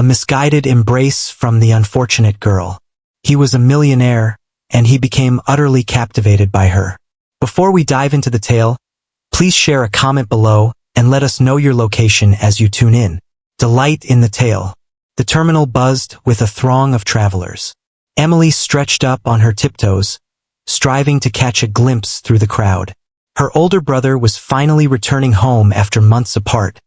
a misguided embrace from the unfortunate girl. He was a millionaire, and he became utterly captivated by her. Before we dive into the tale, please share a comment below and let us know your location as you tune in. Delight in the tale. The terminal buzzed with a throng of travelers. Emily stretched up on her tiptoes, striving to catch a glimpse through the crowd. Her older brother was finally returning home after months apart,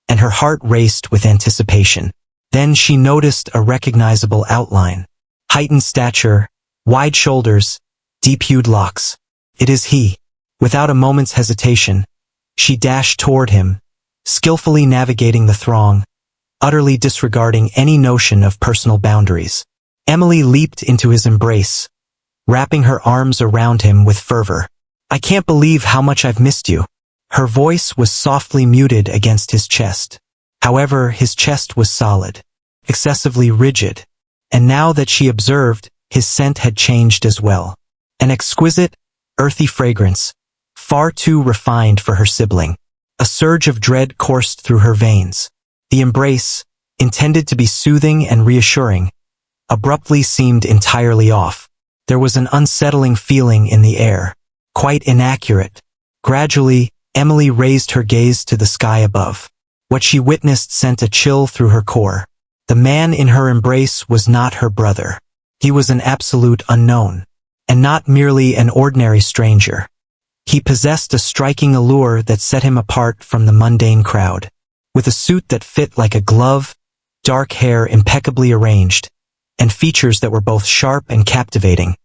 and her heart raced with anticipation. Then she noticed a recognizable outline. Heightened stature, wide shoulders, deep-hued locks. It is he. Without a moment's hesitation, she dashed toward him, skillfully navigating the throng, utterly disregarding any notion of personal boundaries. Emily leaped into his embrace, wrapping her arms around him with fervor. "I can't believe how much I've missed you." Her voice was softly muted against his chest. However, his chest was solid, excessively rigid, and now that she observed, his scent had changed as well. An exquisite, earthy fragrance, far too refined for her sibling. A surge of dread coursed through her veins. The embrace, intended to be soothing and reassuring, abruptly seemed entirely off. There was an unsettling feeling in the air, quite inaccurate. Gradually, Emily raised her gaze to the sky above. What she witnessed sent a chill through her core. The man in her embrace was not her brother. He was an absolute unknown, and not merely an ordinary stranger. He possessed a striking allure that set him apart from the mundane crowd. With a suit that fit like a glove, dark hair impeccably arranged, and features that were both sharp and captivating,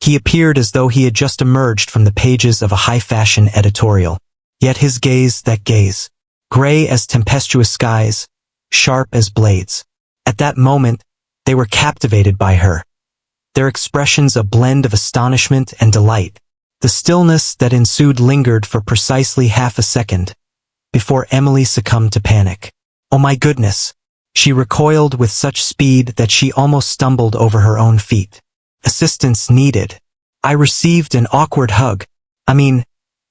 he appeared as though he had just emerged from the pages of a high-fashion editorial. Yet his gaze, that gaze, gray as tempestuous skies, sharp as blades. At that moment, they were captivated by her, their expressions a blend of astonishment and delight. The stillness that ensued lingered for precisely half a second, before Emily succumbed to panic. "Oh my goodness!" She recoiled with such speed that she almost stumbled over her own feet. "Assistance needed." I received an awkward hug.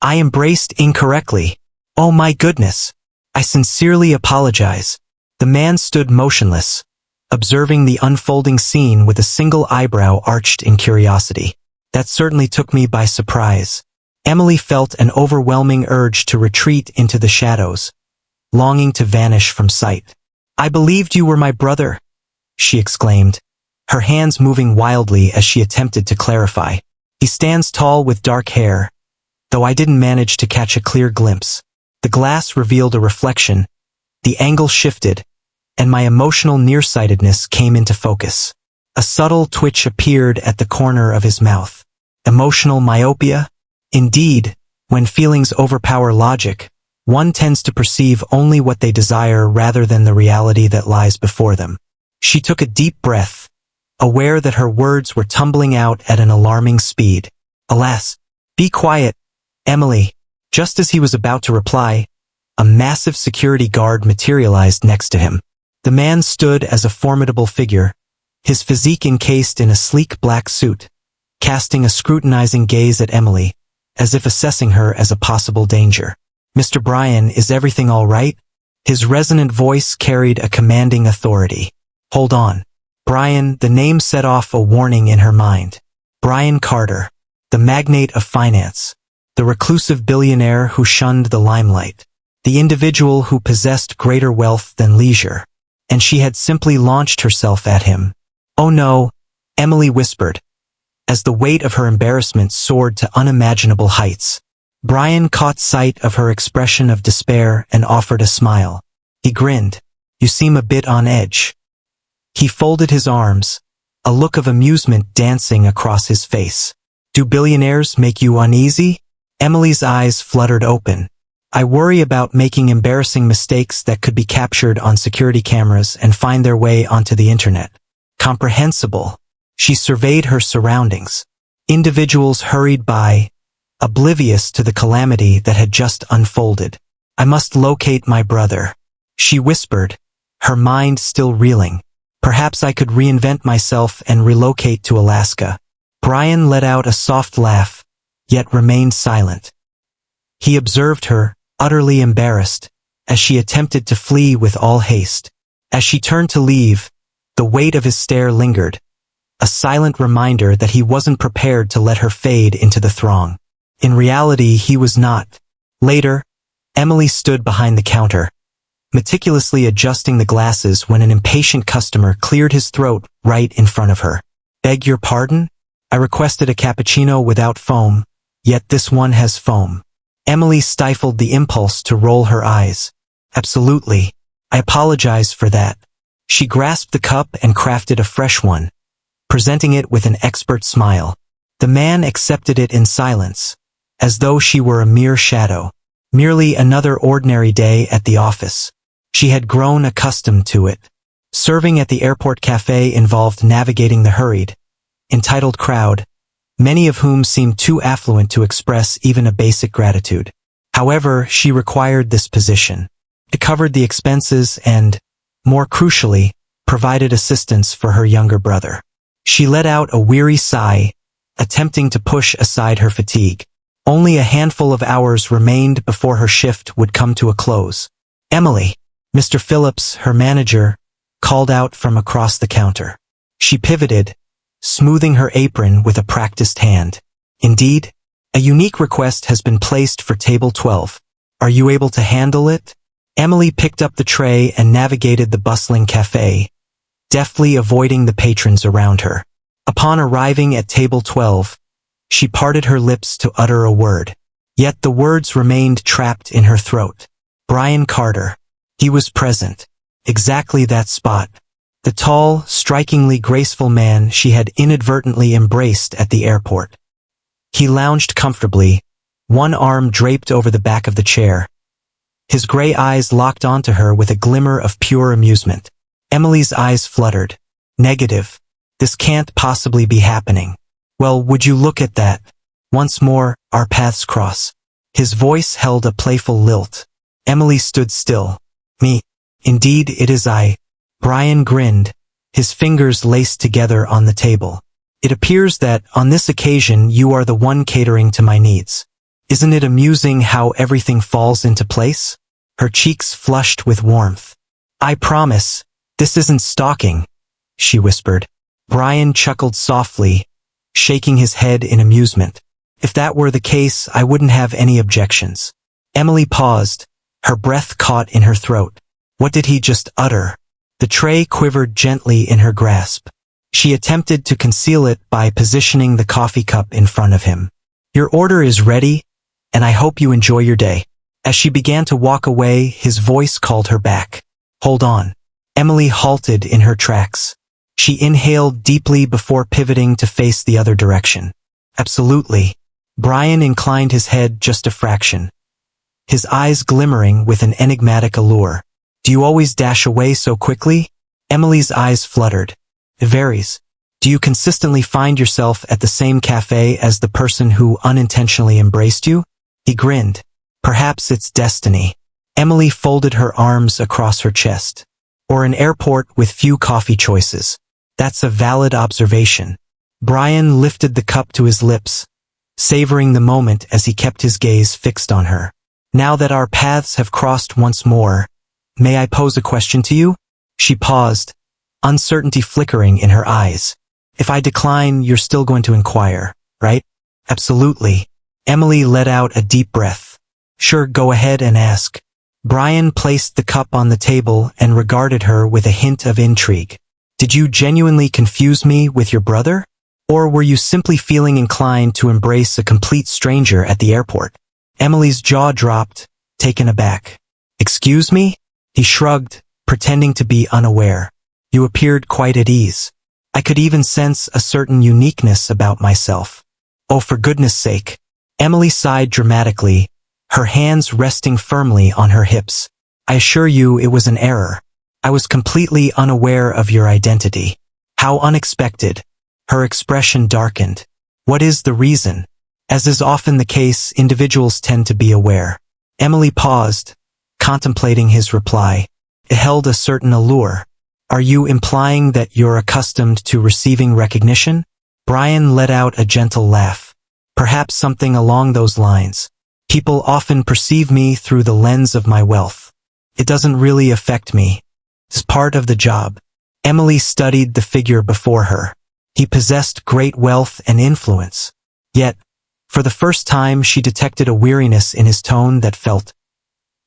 I embraced incorrectly. "Oh my goodness! I sincerely apologize." The man stood motionless, observing the unfolding scene with a single eyebrow arched in curiosity. That certainly took me by surprise. Emily felt an overwhelming urge to retreat into the shadows, longing to vanish from sight. "I believed you were my brother," she exclaimed, her hands moving wildly as she attempted to clarify. "He stands tall with dark hair, though I didn't manage to catch a clear glimpse." The glass revealed a reflection, the angle shifted, and my emotional nearsightedness came into focus. A subtle twitch appeared at the corner of his mouth. Emotional myopia? Indeed, when feelings overpower logic, one tends to perceive only what they desire rather than the reality that lies before them. She took a deep breath, aware that her words were tumbling out at an alarming speed. "Alas, be quiet, Emily." Just as he was about to reply, a massive security guard materialized next to him. The man stood as a formidable figure, his physique encased in a sleek black suit, casting a scrutinizing gaze at Emily, as if assessing her as a possible danger. "Mr. Bryan, is everything all right?" His resonant voice carried a commanding authority. "Hold on." Bryan, the name set off a warning in her mind. Bryan Carter, the magnate of finance, the reclusive billionaire who shunned the limelight, the individual who possessed greater wealth than leisure, and she had simply launched herself at him. "Oh no," Emily whispered, as the weight of her embarrassment soared to unimaginable heights. Bryan caught sight of her expression of despair and offered a smile. He grinned. "You seem a bit on edge." He folded his arms, a look of amusement dancing across his face. "Do billionaires make you uneasy?" Emily's eyes fluttered open. "I worry about making embarrassing mistakes that could be captured on security cameras and find their way onto the internet." Comprehensible. She surveyed her surroundings. Individuals hurried by, oblivious to the calamity that had just unfolded. "I must locate my brother," she whispered, her mind still reeling. "Perhaps I could reinvent myself and relocate to Alaska." Bryan let out a soft laugh, yet remained silent. He observed her, utterly embarrassed, as she attempted to flee with all haste. As she turned to leave, the weight of his stare lingered, a silent reminder that he wasn't prepared to let her fade into the throng. In reality, he was not. Later, Emily stood behind the counter, meticulously adjusting the glasses when an impatient customer cleared his throat right in front of her. "Beg your pardon? I requested a cappuccino without foam, yet this one has foam." Emily stifled the impulse to roll her eyes. "Absolutely. I apologize for that." She grasped the cup and crafted a fresh one, presenting it with an expert smile. The man accepted it in silence, as though she were a mere shadow, merely another ordinary day at the office. She had grown accustomed to it. Serving at the airport cafe involved navigating the hurried, entitled crowd, many of whom seemed too affluent to express even a basic gratitude. However, she required this position. It covered the expenses and, more crucially, provided assistance for her younger brother. She let out a weary sigh, attempting to push aside her fatigue. Only a handful of hours remained before her shift would come to a close. "Emily," Mr. Phillips, her manager, called out from across the counter. She pivoted, smoothing her apron with a practiced hand. "Indeed, a unique request has been placed for table 12. Are you able to handle it?" Emily picked up the tray and navigated the bustling cafe, deftly avoiding the patrons around her. Upon arriving at table 12, she parted her lips to utter a word. Yet the words remained trapped in her throat. Brian Carter. He was present. Exactly that spot. The tall, strikingly graceful man she had inadvertently embraced at the airport. He lounged comfortably, one arm draped over the back of the chair. His gray eyes locked onto her with a glimmer of pure amusement. Emily's eyes fluttered. Negative. This can't possibly be happening. "Well, would you look at that?" Once more, our paths cross. His voice held a playful lilt. Emily stood still. "Me? Indeed, it is I." Brian grinned, his fingers laced together on the table. "It appears that, on this occasion, you are the one catering to my needs. Isn't it amusing how everything falls into place?" Her cheeks flushed with warmth. "I promise, this isn't stalking," she whispered. Brian chuckled softly, shaking his head in amusement. "If that were the case, I wouldn't have any objections." Emily paused, her breath caught in her throat. What did he just utter? The tray quivered gently in her grasp. She attempted to conceal it by positioning the coffee cup in front of him. "Your order is ready, and I hope you enjoy your day." As she began to walk away, his voice called her back. "Hold on." Emily halted in her tracks. She inhaled deeply before pivoting to face the other direction. "Absolutely." Brian inclined his head just a fraction, his eyes glimmering with an enigmatic allure. "Do you always dash away so quickly?" Emily's eyes fluttered. "It varies. Do you consistently find yourself at the same cafe as the person who unintentionally embraced you?" He grinned. "Perhaps it's destiny." Emily folded her arms across her chest. "Or an airport with few coffee choices." "That's a valid observation." Brian lifted the cup to his lips, savoring the moment as he kept his gaze fixed on her. "Now that our paths have crossed once more, may I pose a question to you?" She paused, uncertainty flickering in her eyes. "If I decline, you're still going to inquire, right?" "Absolutely." Emily let out a deep breath. "Sure, go ahead and ask." Brian placed the cup on the table and regarded her with a hint of intrigue. "Did you genuinely confuse me with your brother? Or were you simply feeling inclined to embrace a complete stranger at the airport?" Emily's jaw dropped, taken aback. "Excuse me?" He shrugged, pretending to be unaware. "You appeared quite at ease. I could even sense a certain uniqueness about myself." "Oh, for goodness sake." Emily sighed dramatically, her hands resting firmly on her hips. "I assure you it was an error. I was completely unaware of your identity." "How unexpected." Her expression darkened. "What is the reason?" As is often the case, individuals tend to be aware. Emily paused, contemplating his reply. It held a certain allure. "Are you implying that you're accustomed to receiving recognition?" Brian let out a gentle laugh. "Perhaps something along those lines. People often perceive me through the lens of my wealth. It doesn't really affect me." It's part of the job. Emily studied the figure before her. He possessed great wealth and influence. Yet, for the first time she detected a weariness in his tone that felt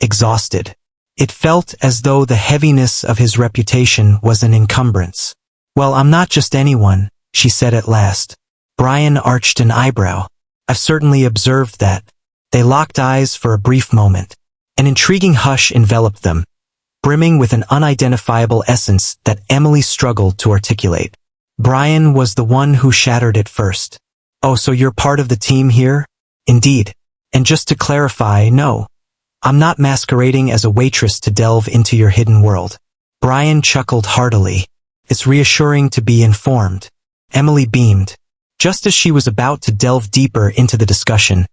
exhausted. It felt as though the heaviness of his reputation was an encumbrance. "Well, I'm not just anyone," she said at last. Brian arched an eyebrow. "I've certainly observed that." They locked eyes for a brief moment. An intriguing hush enveloped them, brimming with an unidentifiable essence that Emily struggled to articulate. Brian was the one who shattered it first. "Oh, so you're part of the team here?" "Indeed. And just to clarify, no. I'm not masquerading as a waitress to delve into your hidden world." Brian chuckled heartily. "It's reassuring to be informed." Emily beamed. Just as she was about to delve deeper into the discussion,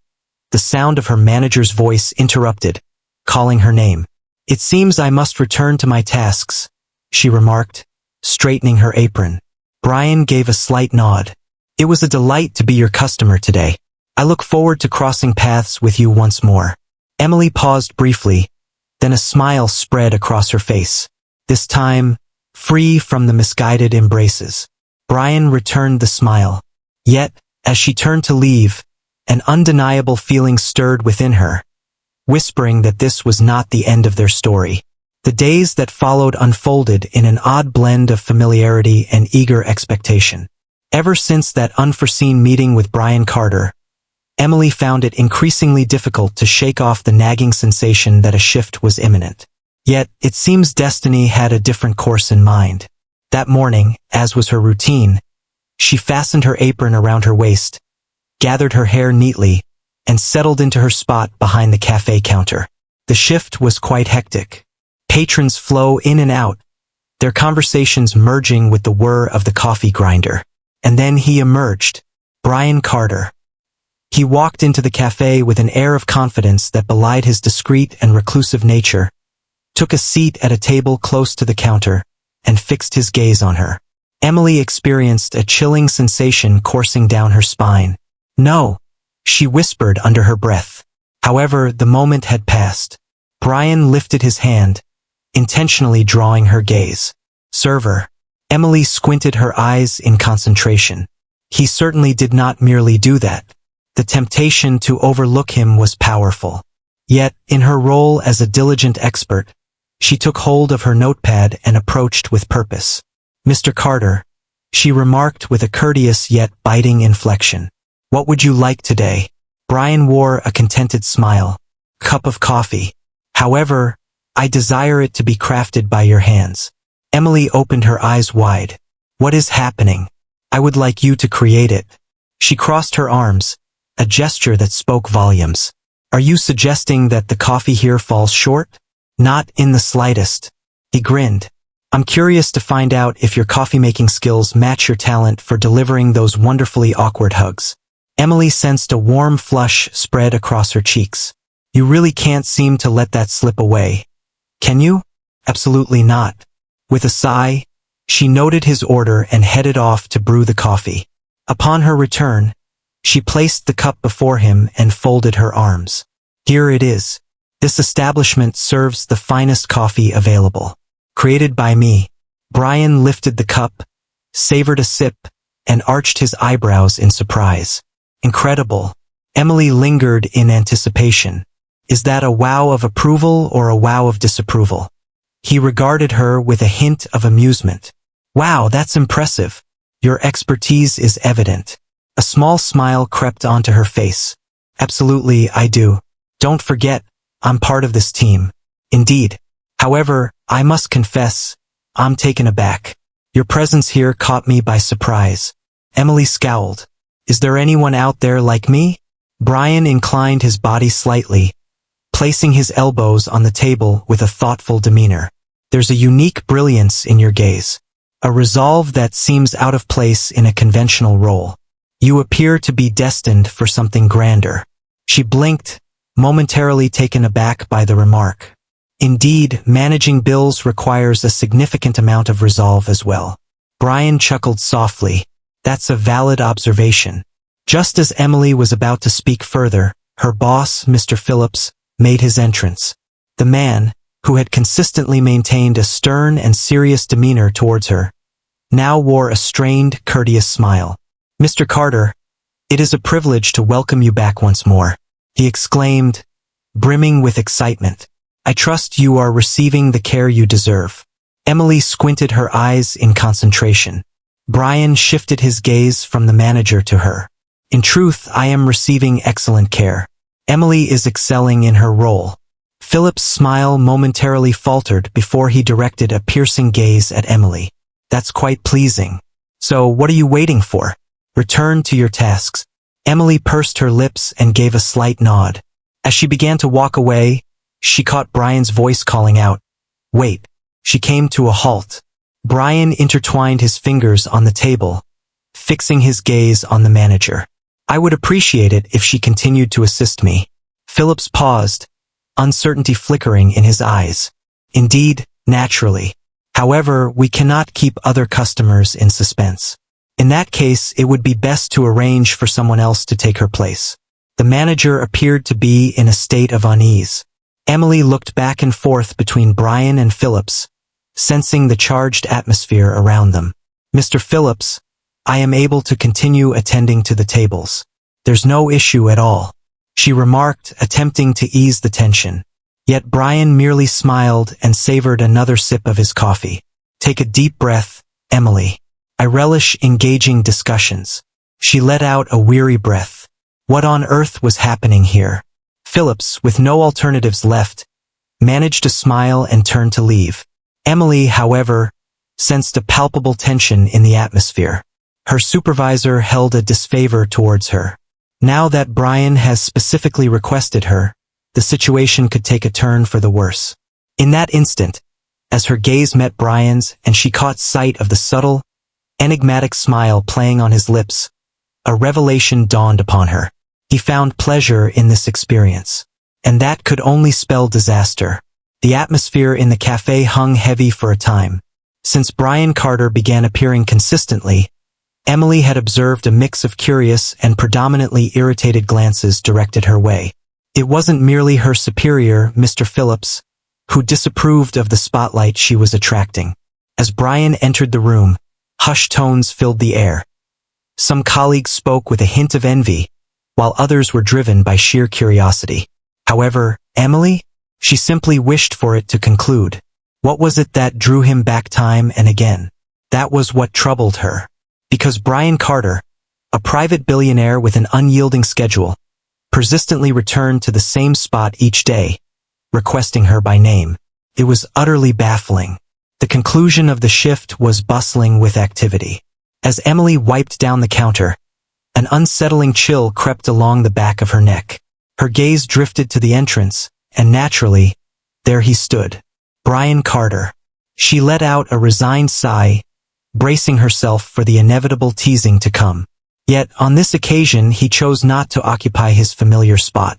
the sound of her manager's voice interrupted, calling her name. "It seems I must return to my tasks," she remarked, straightening her apron. Brian gave a slight nod. "It was a delight to be your customer today. I look forward to crossing paths with you once more." Emily paused briefly, then a smile spread across her face, this time free from the misguided embraces. Brian returned the smile. Yet, as she turned to leave, an undeniable feeling stirred within her, whispering that this was not the end of their story. The days that followed unfolded in an odd blend of familiarity and eager expectation. Ever since that unforeseen meeting with Brian Carter, Emily found it increasingly difficult to shake off the nagging sensation that a shift was imminent. Yet, it seems destiny had a different course in mind. That morning, as was her routine, she fastened her apron around her waist, gathered her hair neatly, and settled into her spot behind the cafe counter. The shift was quite hectic. Patrons flow in and out, their conversations merging with the whir of the coffee grinder. And then he emerged, Brian Carter. He walked into the cafe with an air of confidence that belied his discreet and reclusive nature, took a seat at a table close to the counter, and fixed his gaze on her. Emily experienced a chilling sensation coursing down her spine. "No," she whispered under her breath. However, the moment had passed. Brian lifted his hand, intentionally drawing her gaze. "Server." Emily squinted her eyes in concentration. He certainly did not merely do that. The temptation to overlook him was powerful. Yet, in her role as a diligent expert, she took hold of her notepad and approached with purpose. "Mr. Carter," she remarked with a courteous yet biting inflection. "What would you like today?" Brian wore a contented smile. "Cup of coffee. However, I desire it to be crafted by your hands." Emily opened her eyes wide. "What is happening? I would like you to create it." She crossed her arms, a gesture that spoke volumes. "Are you suggesting that the coffee here falls short?" "Not in the slightest." He grinned. "I'm curious to find out if your coffee-making skills match your talent for delivering those wonderfully awkward hugs." Emily sensed a warm flush spread across her cheeks. "You really can't seem to let that slip away, can you?" "Absolutely not." With a sigh, she noted his order and headed off to brew the coffee. Upon her return, she placed the cup before him and folded her arms. "Here it is. This establishment serves the finest coffee available. Created by me." Brian lifted the cup, savored a sip, and arched his eyebrows in surprise. "Incredible." Emily lingered in anticipation. Is that a wow of approval or a wow of disapproval? He regarded her with a hint of amusement. "Wow, that's impressive. Your expertise is evident." A small smile crept onto her face. "Absolutely, I do. Don't forget, I'm part of this team." "Indeed. However, I must confess, I'm taken aback. Your presence here caught me by surprise." Emily scowled. "Is there anyone out there like me?" Brian inclined his body slightly, placing his elbows on the table with a thoughtful demeanor. "There's a unique brilliance in your gaze, a resolve that seems out of place in a conventional role. You appear to be destined for something grander." She blinked, momentarily taken aback by the remark. "Indeed, managing bills requires a significant amount of resolve as well." Brian chuckled softly. "That's a valid observation." Just as Emily was about to speak further, her boss, Mr. Phillips, made his entrance. The man, who had consistently maintained a stern and serious demeanor towards her, now wore a strained, courteous smile. "Mr. Carter, it is a privilege to welcome you back once more," he exclaimed, brimming with excitement. "I trust you are receiving the care you deserve." Emily squinted her eyes in concentration. Brian shifted his gaze from the manager to her. "In truth, I am receiving excellent care. Emily is excelling in her role." Philip's smile momentarily faltered before he directed a piercing gaze at Emily. "That's quite pleasing. So what are you waiting for? Return to your tasks." Emily pursed her lips and gave a slight nod. As she began to walk away, she caught Brian's voice calling out, "Wait." She came to a halt. Brian intertwined his fingers on the table, fixing his gaze on the manager. "I would appreciate it if she continued to assist me." Phillips paused, uncertainty flickering in his eyes. "Indeed, naturally. However, we cannot keep other customers in suspense. In that case, it would be best to arrange for someone else to take her place." The manager appeared to be in a state of unease. Emily looked back and forth between Brian and Phillips, sensing the charged atmosphere around them. "Mr. Phillips, I am able to continue attending to the tables. There's no issue at all," she remarked, attempting to ease the tension. Yet Brian merely smiled and savored another sip of his coffee. "Take a deep breath, Emily. I relish engaging discussions." She let out a weary breath. What on earth was happening here? Phillips, with no alternatives left, managed to smile and turn to leave. Emily, however, sensed a palpable tension in the atmosphere. Her supervisor held a disfavor towards her. Now that Brian has specifically requested her, the situation could take a turn for the worse. In that instant, as her gaze met Brian's and she caught sight of the subtle, enigmatic smile playing on his lips, a revelation dawned upon her. He found pleasure in this experience. And that could only spell disaster. The atmosphere in the cafe hung heavy for a time. Since Brian Carter began appearing consistently, Emily had observed a mix of curious and predominantly irritated glances directed her way. It wasn't merely her superior, Mr. Phillips, who disapproved of the spotlight she was attracting. As Brian entered the room, hushed tones filled the air. Some colleagues spoke with a hint of envy, while others were driven by sheer curiosity. However, Emily? She simply wished for it to conclude. What was it that drew him back time and again? That was what troubled her. Because Brian Carter, a private billionaire with an unyielding schedule, persistently returned to the same spot each day, requesting her by name. It was utterly baffling. The conclusion of the shift was bustling with activity. As Emily wiped down the counter, an unsettling chill crept along the back of her neck. Her gaze drifted to the entrance, and naturally, there he stood. Brian Carter. She let out a resigned sigh, bracing herself for the inevitable teasing to come. Yet, on this occasion, he chose not to occupy his familiar spot.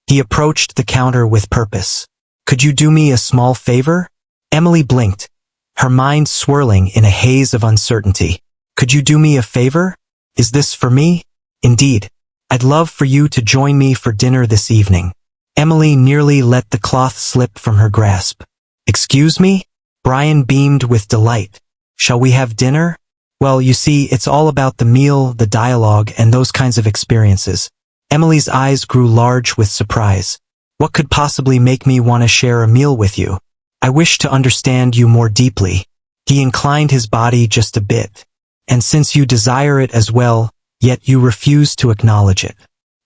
He approached the counter with purpose. "Could you do me a small favor?" Emily blinked, her mind swirling in a haze of uncertainty. "Could you do me a favor? Is this for me?" "Indeed. I'd love for you to join me for dinner this evening." Emily nearly let the cloth slip from her grasp. "Excuse me?" Brian beamed with delight. "Shall we have dinner?" "Well, you see, it's all about the meal, the dialogue, and those kinds of experiences." Emily's eyes grew large with surprise. "What could possibly make me want to share a meal with you? I wish to understand you more deeply." He inclined his body just a bit. "And since you desire it as well, yet you refuse to acknowledge it."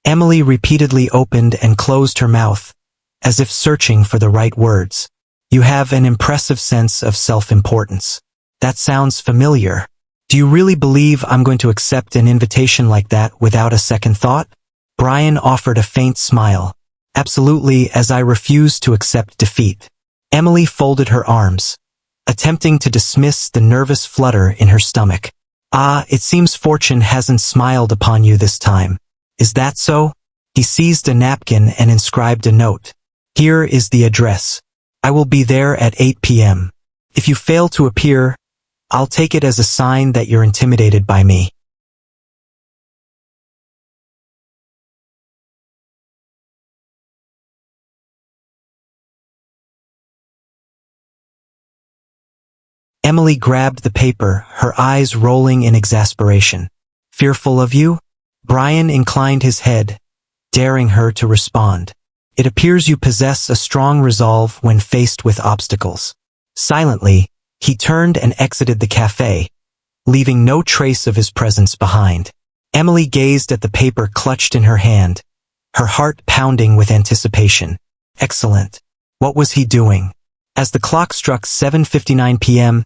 Emily repeatedly opened and closed her mouth, as if searching for the right words. "You have an impressive sense of self-importance. That sounds familiar. Do you really believe I'm going to accept an invitation like that without a second thought?" Brian offered a faint smile. "Absolutely, as I refuse to accept defeat." Emily folded her arms, attempting to dismiss the nervous flutter in her stomach. "Ah, it seems fortune hasn't smiled upon you this time. Is that so?" He seized a napkin and inscribed a note. "Here is the address. I will be there at 8 p.m. If you fail to appear, I'll take it as a sign that you're intimidated by me." Emily grabbed the paper, her eyes rolling in exasperation. Fearful of you? Brian inclined his head, daring her to respond. It appears you possess a strong resolve when faced with obstacles. Silently, he turned and exited the cafe, leaving no trace of his presence behind. Emily gazed at the paper clutched in her hand, her heart pounding with anticipation. Excellent. What was he doing? As the clock struck 7:59 p.m.,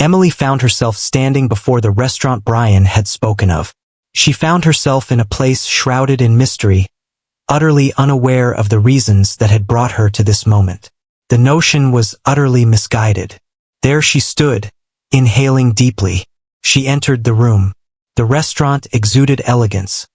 Emily found herself standing before the restaurant Brian had spoken of. She found herself in a place shrouded in mystery, utterly unaware of the reasons that had brought her to this moment. The notion was utterly misguided. There she stood, inhaling deeply. She entered the room. The restaurant exuded elegance,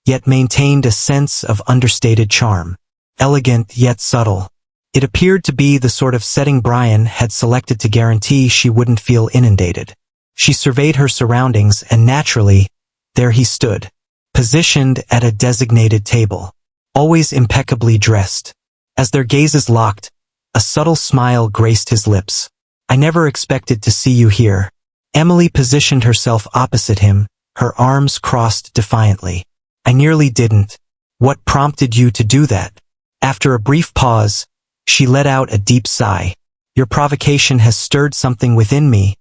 yet maintained a sense of understated charm. Elegant yet subtle. It appeared to be the sort of setting Brian had selected to guarantee she wouldn't feel inundated. She surveyed her surroundings and naturally, there he stood, positioned at a designated table, always impeccably dressed. As their gazes locked, a subtle smile graced his lips. I never expected to see you here. Emily positioned herself opposite him, her arms crossed defiantly. I nearly didn't. What prompted you to do that? After a brief pause, she let out a deep sigh. Your provocation has stirred something within me,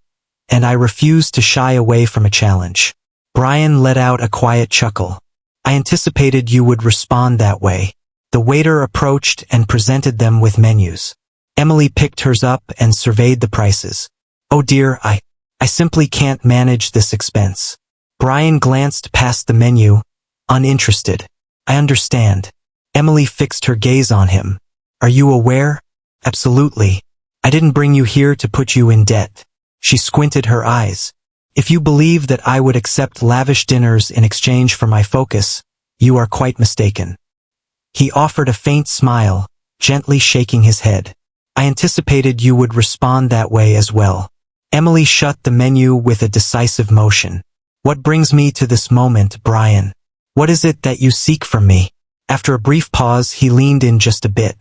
and I refuse to shy away from a challenge. Brian let out a quiet chuckle. I anticipated you would respond that way. The waiter approached and presented them with menus. Emily picked hers up and surveyed the prices. Oh dear, I simply can't manage this expense. Brian glanced past the menu, uninterested. I understand. Emily fixed her gaze on him. Are you aware? Absolutely. I didn't bring you here to put you in debt. She squinted her eyes. If you believe that I would accept lavish dinners in exchange for my focus, you are quite mistaken. He offered a faint smile, gently shaking his head. I anticipated you would respond that way as well. Emily shut the menu with a decisive motion. What brings me to this moment, Brian? What is it that you seek from me? After a brief pause, he leaned in just a bit.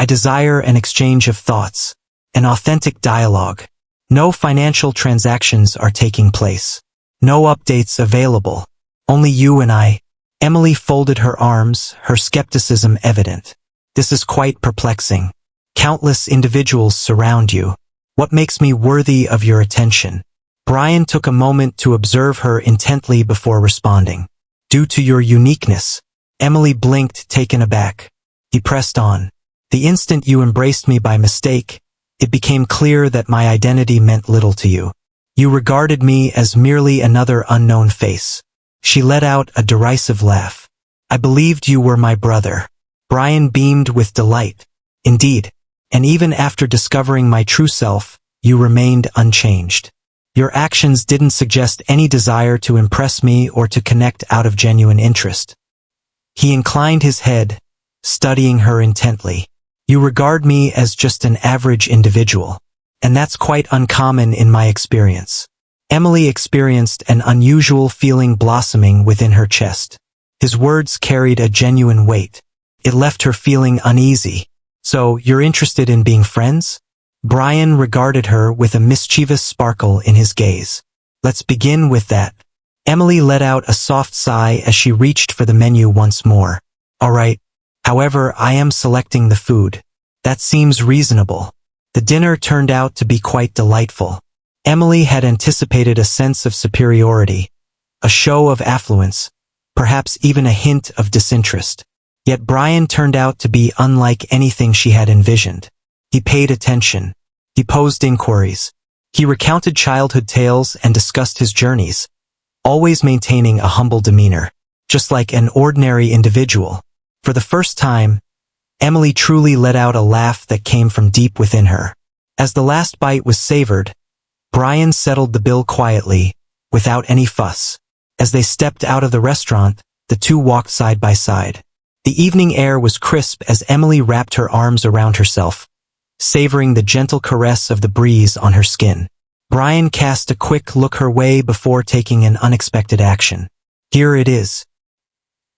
I desire an exchange of thoughts, an authentic dialogue. No financial transactions are taking place. No updates available. Only you and I. Emily folded her arms, her skepticism evident. This is quite perplexing. Countless individuals surround you. What makes me worthy of your attention? Brian took a moment to observe her intently before responding. Due to your uniqueness. Emily blinked, taken aback. He pressed on. The instant you embraced me by mistake, it became clear that my identity meant little to you. You regarded me as merely another unknown face. She let out a derisive laugh. I believed you were my brother. Brian beamed with delight. Indeed, and even after discovering my true self, you remained unchanged. Your actions didn't suggest any desire to impress me or to connect out of genuine interest. He inclined his head, studying her intently. You regard me as just an average individual, and that's quite uncommon in my experience. Emily experienced an unusual feeling blossoming within her chest. His words carried a genuine weight. It left her feeling uneasy. So, you're interested in being friends? Brian regarded her with a mischievous sparkle in his gaze. Let's begin with that. Emily let out a soft sigh as she reached for the menu once more. All right. However, I am selecting the food. That seems reasonable. The dinner turned out to be quite delightful. Emily had anticipated a sense of superiority, a show of affluence, perhaps even a hint of disinterest. Yet Brian turned out to be unlike anything she had envisioned. He paid attention. He posed inquiries. He recounted childhood tales and discussed his journeys, always maintaining a humble demeanor, just like an ordinary individual. For the first time, Emily truly let out a laugh that came from deep within her. As the last bite was savored, Brian settled the bill quietly, without any fuss. As they stepped out of the restaurant, the two walked side by side. The evening air was crisp as Emily wrapped her arms around herself, savoring the gentle caress of the breeze on her skin. Brian cast a quick look her way before taking an unexpected action. Here it is.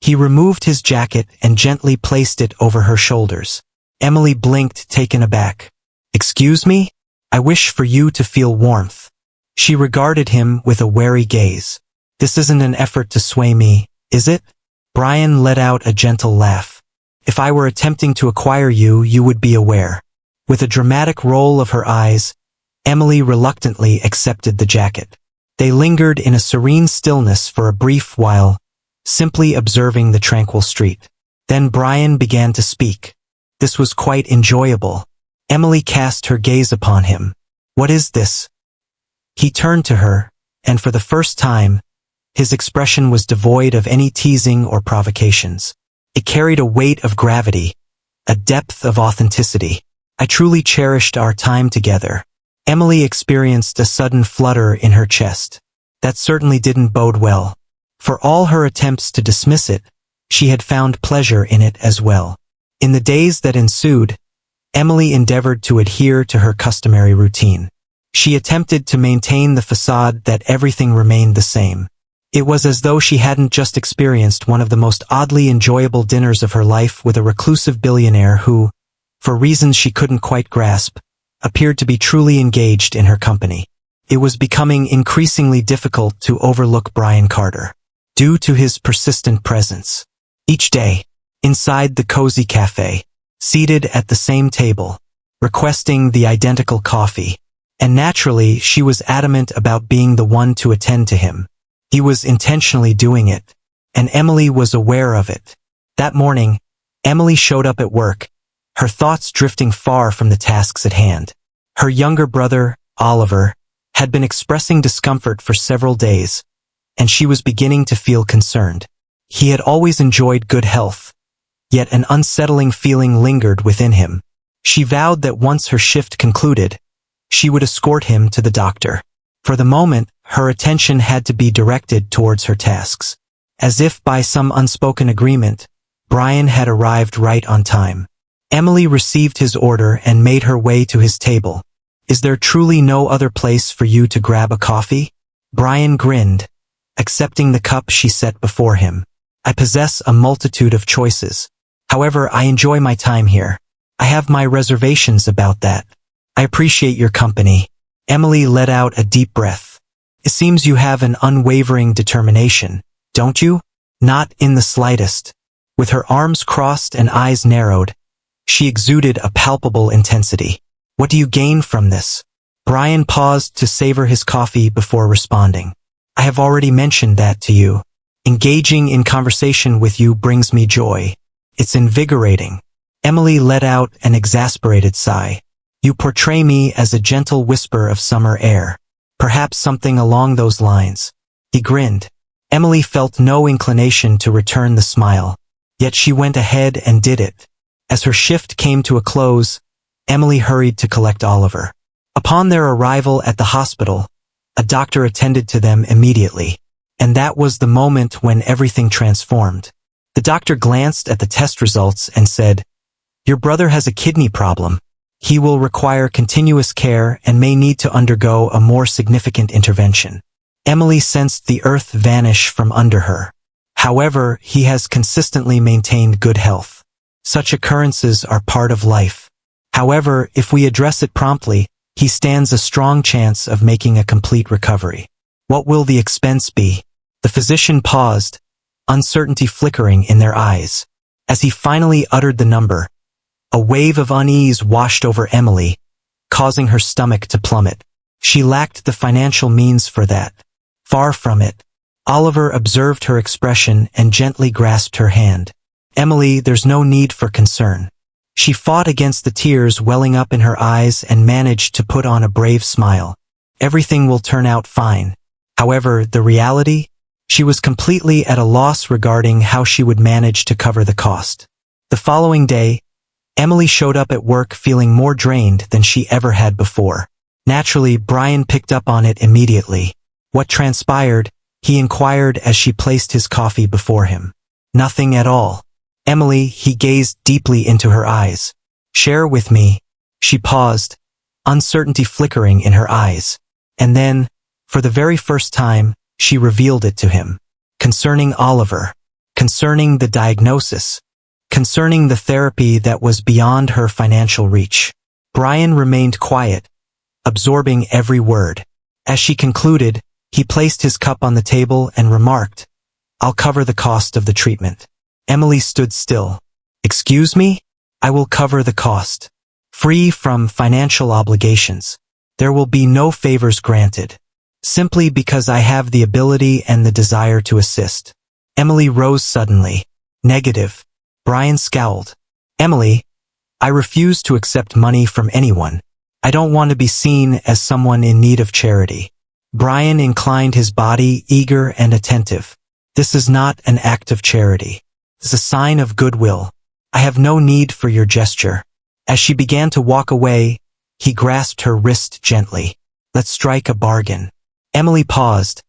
He removed his jacket and gently placed it over her shoulders. Emily blinked, taken aback. Excuse me? I wish for you to feel warmth. She regarded him with a wary gaze. This isn't an effort to sway me, is it? Brian let out a gentle laugh. If I were attempting to acquire you, you would be aware. With a dramatic roll of her eyes, Emily reluctantly accepted the jacket. They lingered in a serene stillness for a brief while, simply observing the tranquil street. Then Brian began to speak. This was quite enjoyable. Emily cast her gaze upon him. What is this? He turned to her, and for the first time, his expression was devoid of any teasing or provocations. It carried a weight of gravity, a depth of authenticity. I truly cherished our time together. Emily experienced a sudden flutter in her chest. That certainly didn't bode well. For all her attempts to dismiss it, she had found pleasure in it as well. In the days that ensued, Emily endeavored to adhere to her customary routine. She attempted to maintain the facade that everything remained the same. It was as though she hadn't just experienced one of the most oddly enjoyable dinners of her life with a reclusive billionaire who, for reasons she couldn't quite grasp, appeared to be truly engaged in her company. It was becoming increasingly difficult to overlook Brian Carter, due to his persistent presence. Each day, inside the cozy cafe, seated at the same table, requesting the identical coffee, and naturally she was adamant about being the one to attend to him. He was intentionally doing it, and Emily was aware of it. That morning, Emily showed up at work, her thoughts drifting far from the tasks at hand. Her younger brother, Oliver, had been expressing discomfort for several days, and she was beginning to feel concerned. He had always enjoyed good health, yet an unsettling feeling lingered within him. She vowed that once her shift concluded, she would escort him to the doctor. For the moment, her attention had to be directed towards her tasks. As if by some unspoken agreement, Brian had arrived right on time. Emily received his order and made her way to his table. Is there truly no other place for you to grab a coffee? Brian grinned, accepting the cup she set before him. I possess a multitude of choices. However, I enjoy my time here. I have my reservations about that. I appreciate your company. Emily let out a deep breath. It seems you have an unwavering determination, don't you? Not in the slightest. With her arms crossed and eyes narrowed, she exuded a palpable intensity. What do you gain from this? Brian paused to savor his coffee before responding. I have already mentioned that to you. Engaging in conversation with you brings me joy. It's invigorating. Emily let out an exasperated sigh. You portray me as a gentle whisper of summer air. Perhaps something along those lines. He grinned. Emily felt no inclination to return the smile, yet she went ahead and did it. As her shift came to a close, Emily hurried to collect Oliver. Upon their arrival at the hospital, a doctor attended to them immediately, and that was the moment when everything transformed. The doctor glanced at the test results and said, "Your brother has a kidney problem. He will require continuous care and may need to undergo a more significant intervention." Emily sensed the earth vanish from under her. However, he has consistently maintained good health. Such occurrences are part of life. However, if we address it promptly, he stands a strong chance of making a complete recovery. What will the expense be? The physician paused, uncertainty flickering in their eyes. As he finally uttered the number, a wave of unease washed over Emily, causing her stomach to plummet. She lacked the financial means for that. Far from it. Oliver observed her expression and gently grasped her hand. Emily, there's no need for concern. She fought against the tears welling up in her eyes and managed to put on a brave smile. Everything will turn out fine. However, the reality? She was completely at a loss regarding how she would manage to cover the cost. The following day, Emily showed up at work feeling more drained than she ever had before. Naturally, Brian picked up on it immediately. What transpired? He inquired as she placed his coffee before him. Nothing at all. Emily, he gazed deeply into her eyes. Share with me. She paused, uncertainty flickering in her eyes. And then, for the very first time, she revealed it to him. Concerning Oliver. Concerning the diagnosis. Concerning the therapy that was beyond her financial reach. Brian remained quiet, absorbing every word. As she concluded, he placed his cup on the table and remarked, "I'll cover the cost of the treatment." Emily stood still. "Excuse me? I will cover the cost. Free from financial obligations. There will be no favors granted. Simply because I have the ability and the desire to assist." Emily rose suddenly. "Negative." Brian scowled. "Emily, I refuse to accept money from anyone. I don't want to be seen as someone in need of charity." Brian inclined his body, eager and attentive. "This is not an act of charity. It's a sign of goodwill. I have no need for your gesture." As she began to walk away, he grasped her wrist gently. "Let's strike a bargain." Emily paused,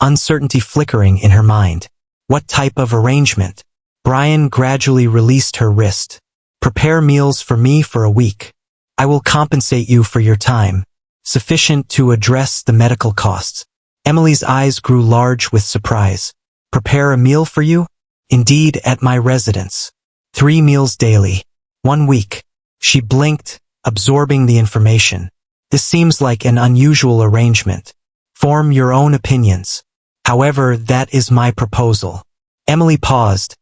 uncertainty flickering in her mind. What type of arrangement? Brian gradually released her wrist. "Prepare meals for me for a week. I will compensate you for your time, sufficient to address the medical costs." Emily's eyes grew large with surprise. "Prepare a meal for you?" "Indeed, at my residence. 3 meals daily. 1 week." She blinked, absorbing the information. "This seems like an unusual arrangement. Form your own opinions. However, that is my proposal." Emily paused,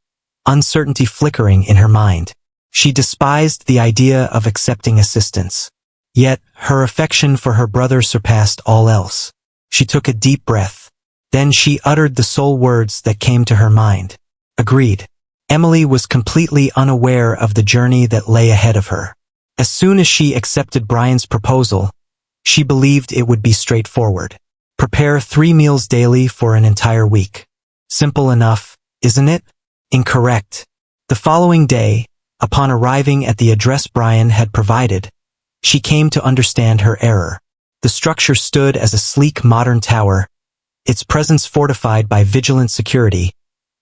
uncertainty flickering in her mind. She despised the idea of accepting assistance. Yet, her affection for her brother surpassed all else. She took a deep breath. Then she uttered the sole words that came to her mind. "Agreed." Emily was completely unaware of the journey that lay ahead of her. As soon as she accepted Brian's proposal, she believed it would be straightforward. Prepare 3 meals daily for an entire week. Simple enough, isn't it? Incorrect. The following day, upon arriving at the address Brian had provided, she came to understand her error. The structure stood as a sleek modern tower, its presence fortified by vigilant security,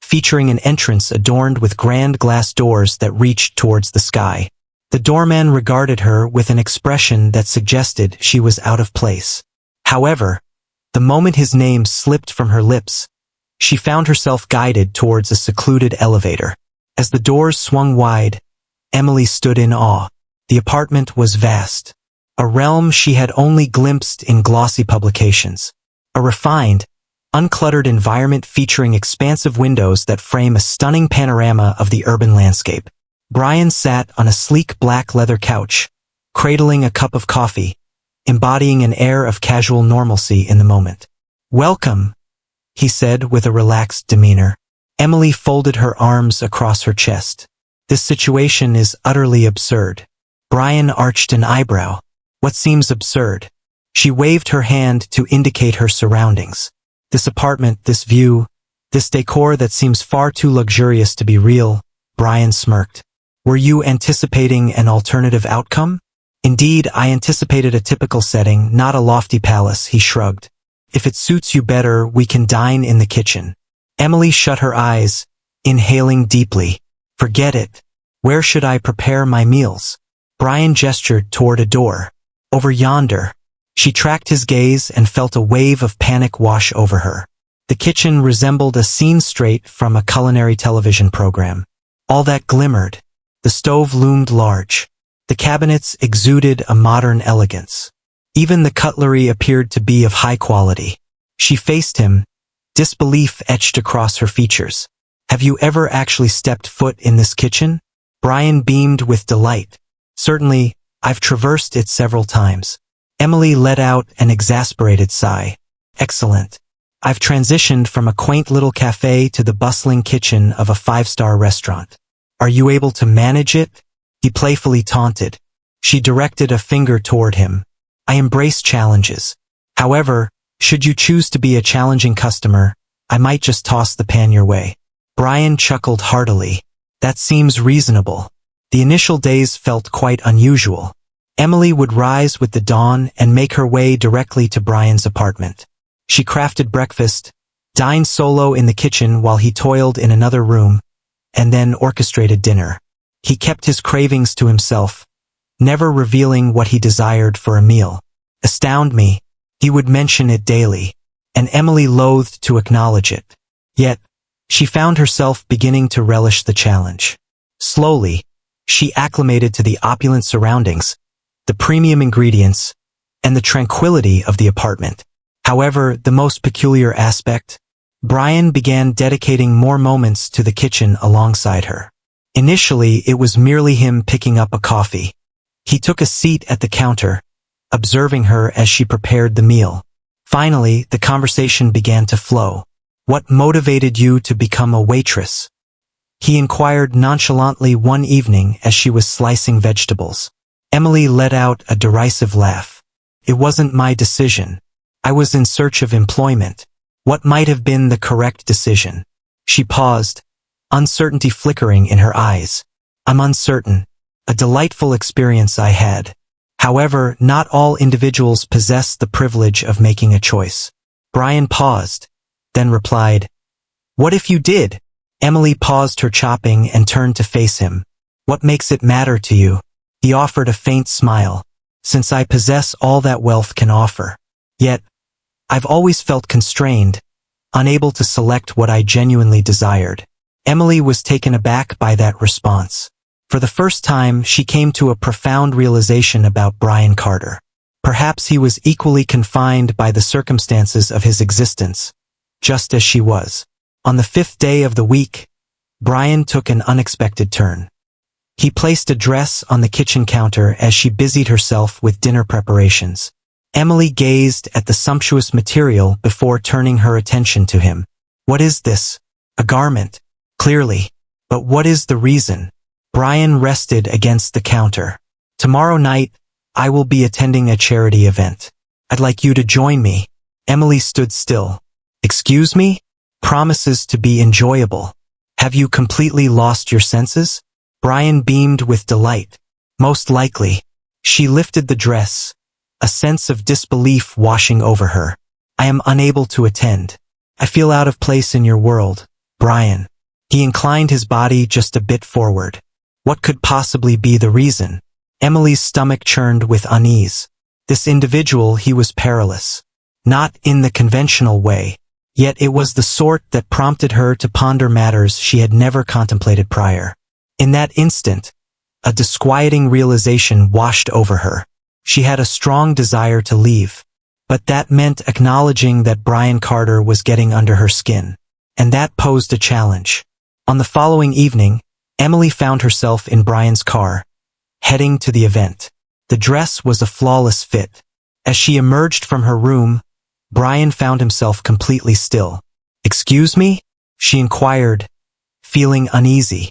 featuring an entrance adorned with grand glass doors that reached towards the sky. The doorman regarded her with an expression that suggested she was out of place. However, the moment his name slipped from her lips, she found herself guided towards a secluded elevator. As the doors swung wide, Emily stood in awe. The apartment was vast, a realm she had only glimpsed in glossy publications. A refined, uncluttered environment featuring expansive windows that frame a stunning panorama of the urban landscape. Brian sat on a sleek black leather couch, cradling a cup of coffee, embodying an air of casual normalcy in the moment. "Welcome," he said with a relaxed demeanor. Emily folded her arms across her chest. "This situation is utterly absurd." Brian arched an eyebrow. "What seems absurd?" She waved her hand to indicate her surroundings. "This apartment, this view, this decor that seems far too luxurious to be real." Brian smirked. "Were you anticipating an alternative outcome?" "Indeed, I anticipated a typical setting, not a lofty palace," he shrugged. "If it suits you better, we can dine in the kitchen." Emily shut her eyes, inhaling deeply. "Forget it. Where should I prepare my meals?" Brian gestured toward a door. "Over yonder." She tracked his gaze and felt a wave of panic wash over her. The kitchen resembled a scene straight from a culinary television program. All that glimmered. The stove loomed large. The cabinets exuded a modern elegance. Even the cutlery appeared to be of high quality. She faced him, disbelief etched across her features. "Have you ever actually stepped foot in this kitchen?" Brian beamed with delight. "Certainly, I've traversed it several times." Emily let out an exasperated sigh. "Excellent. I've transitioned from a quaint little cafe to the bustling kitchen of a 5-star restaurant. Are you able to manage it?" He playfully taunted. She directed a finger toward him. "I embrace challenges. However, should you choose to be a challenging customer, I might just toss the pan your way." Brian chuckled heartily. "That seems reasonable." The initial days felt quite unusual. Emily would rise with the dawn and make her way directly to Brian's apartment. She crafted breakfast, dined solo in the kitchen while he toiled in another room, and then orchestrated dinner. He kept his cravings to himself, never revealing what he desired for a meal. "Astound me," he would mention it daily, and Emily loathed to acknowledge it. Yet, she found herself beginning to relish the challenge. Slowly, she acclimated to the opulent surroundings, the premium ingredients, and the tranquility of the apartment. However, the most peculiar aspect, Brian began dedicating more moments to the kitchen alongside her. Initially, it was merely him picking up a coffee. He took a seat at the counter, observing her as she prepared the meal. Finally, the conversation began to flow. "What motivated you to become a waitress?" he inquired nonchalantly one evening as she was slicing vegetables. Emily let out a derisive laugh. "It wasn't my decision. I was in search of employment. What might have been the correct decision?" She paused, uncertainty flickering in her eyes. "I'm uncertain. A delightful experience I had. However, not all individuals possess the privilege of making a choice." Brian paused, then replied, "What if you did?" Emily paused her chopping and turned to face him. "What makes it matter to you?" He offered a faint smile. "Since I possess all that wealth can offer. Yet, I've always felt constrained, unable to select what I genuinely desired." Emily was taken aback by that response. For the first time, she came to a profound realization about Brian Carter. Perhaps he was equally confined by the circumstances of his existence, just as she was. On the 5th day of the week, Brian took an unexpected turn. He placed a dress on the kitchen counter as she busied herself with dinner preparations. Emily gazed at the sumptuous material before turning her attention to him. "What is this?" "A garment." "Clearly. But what is the reason?" Brian rested against the counter. "Tomorrow night, I will be attending a charity event. I'd like you to join me." Emily stood still. "Excuse me?" "Promises to be enjoyable. Have you completely lost your senses?" Brian beamed with delight. "Most likely." She lifted the dress, a sense of disbelief washing over her. "I am unable to attend. I feel out of place in your world, Brian." He inclined his body just a bit forward. What could possibly be the reason? Emily's stomach churned with unease. This individual, he was perilous. Not in the conventional way. Yet it was the sort that prompted her to ponder matters she had never contemplated prior. In that instant, a disquieting realization washed over her. She had a strong desire to leave. But that meant acknowledging that Brian Carter was getting under her skin. And that posed a challenge. On the following evening, Emily found herself in Brian's car, heading to the event. The dress was a flawless fit. As she emerged from her room, Brian found himself completely still. "Excuse me?" she inquired, feeling uneasy.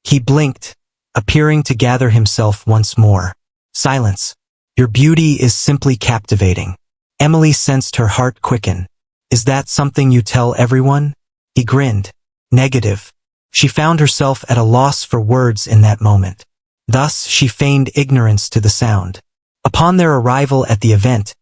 He blinked, appearing to gather himself once more. "Silence. Your beauty is simply captivating." Emily sensed her heart quicken. "Is that something you tell everyone?" He grinned. "Negative." She found herself at a loss for words in that moment. Thus, she feigned ignorance to the sound. Upon their arrival at the event,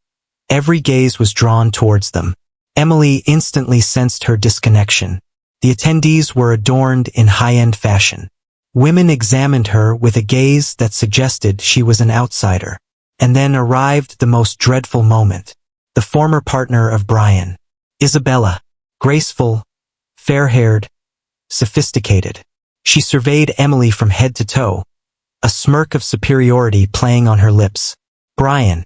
every gaze was drawn towards them. Emily instantly sensed her disconnection. The attendees were adorned in high-end fashion. Women examined her with a gaze that suggested she was an outsider. And then arrived the most dreadful moment. The former partner of Brian, Isabella, graceful, fair-haired, sophisticated. She surveyed Emily from head to toe, a smirk of superiority playing on her lips. "Brian,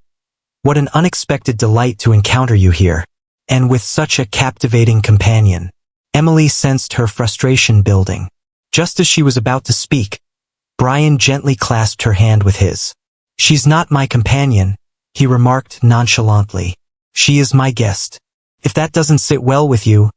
what an unexpected delight to encounter you here, and with such a captivating companion." Emily sensed her frustration building. Just as she was about to speak, Brian gently clasped her hand with his. "She's not my companion," he remarked nonchalantly. "She is my guest. If that doesn't sit well with you,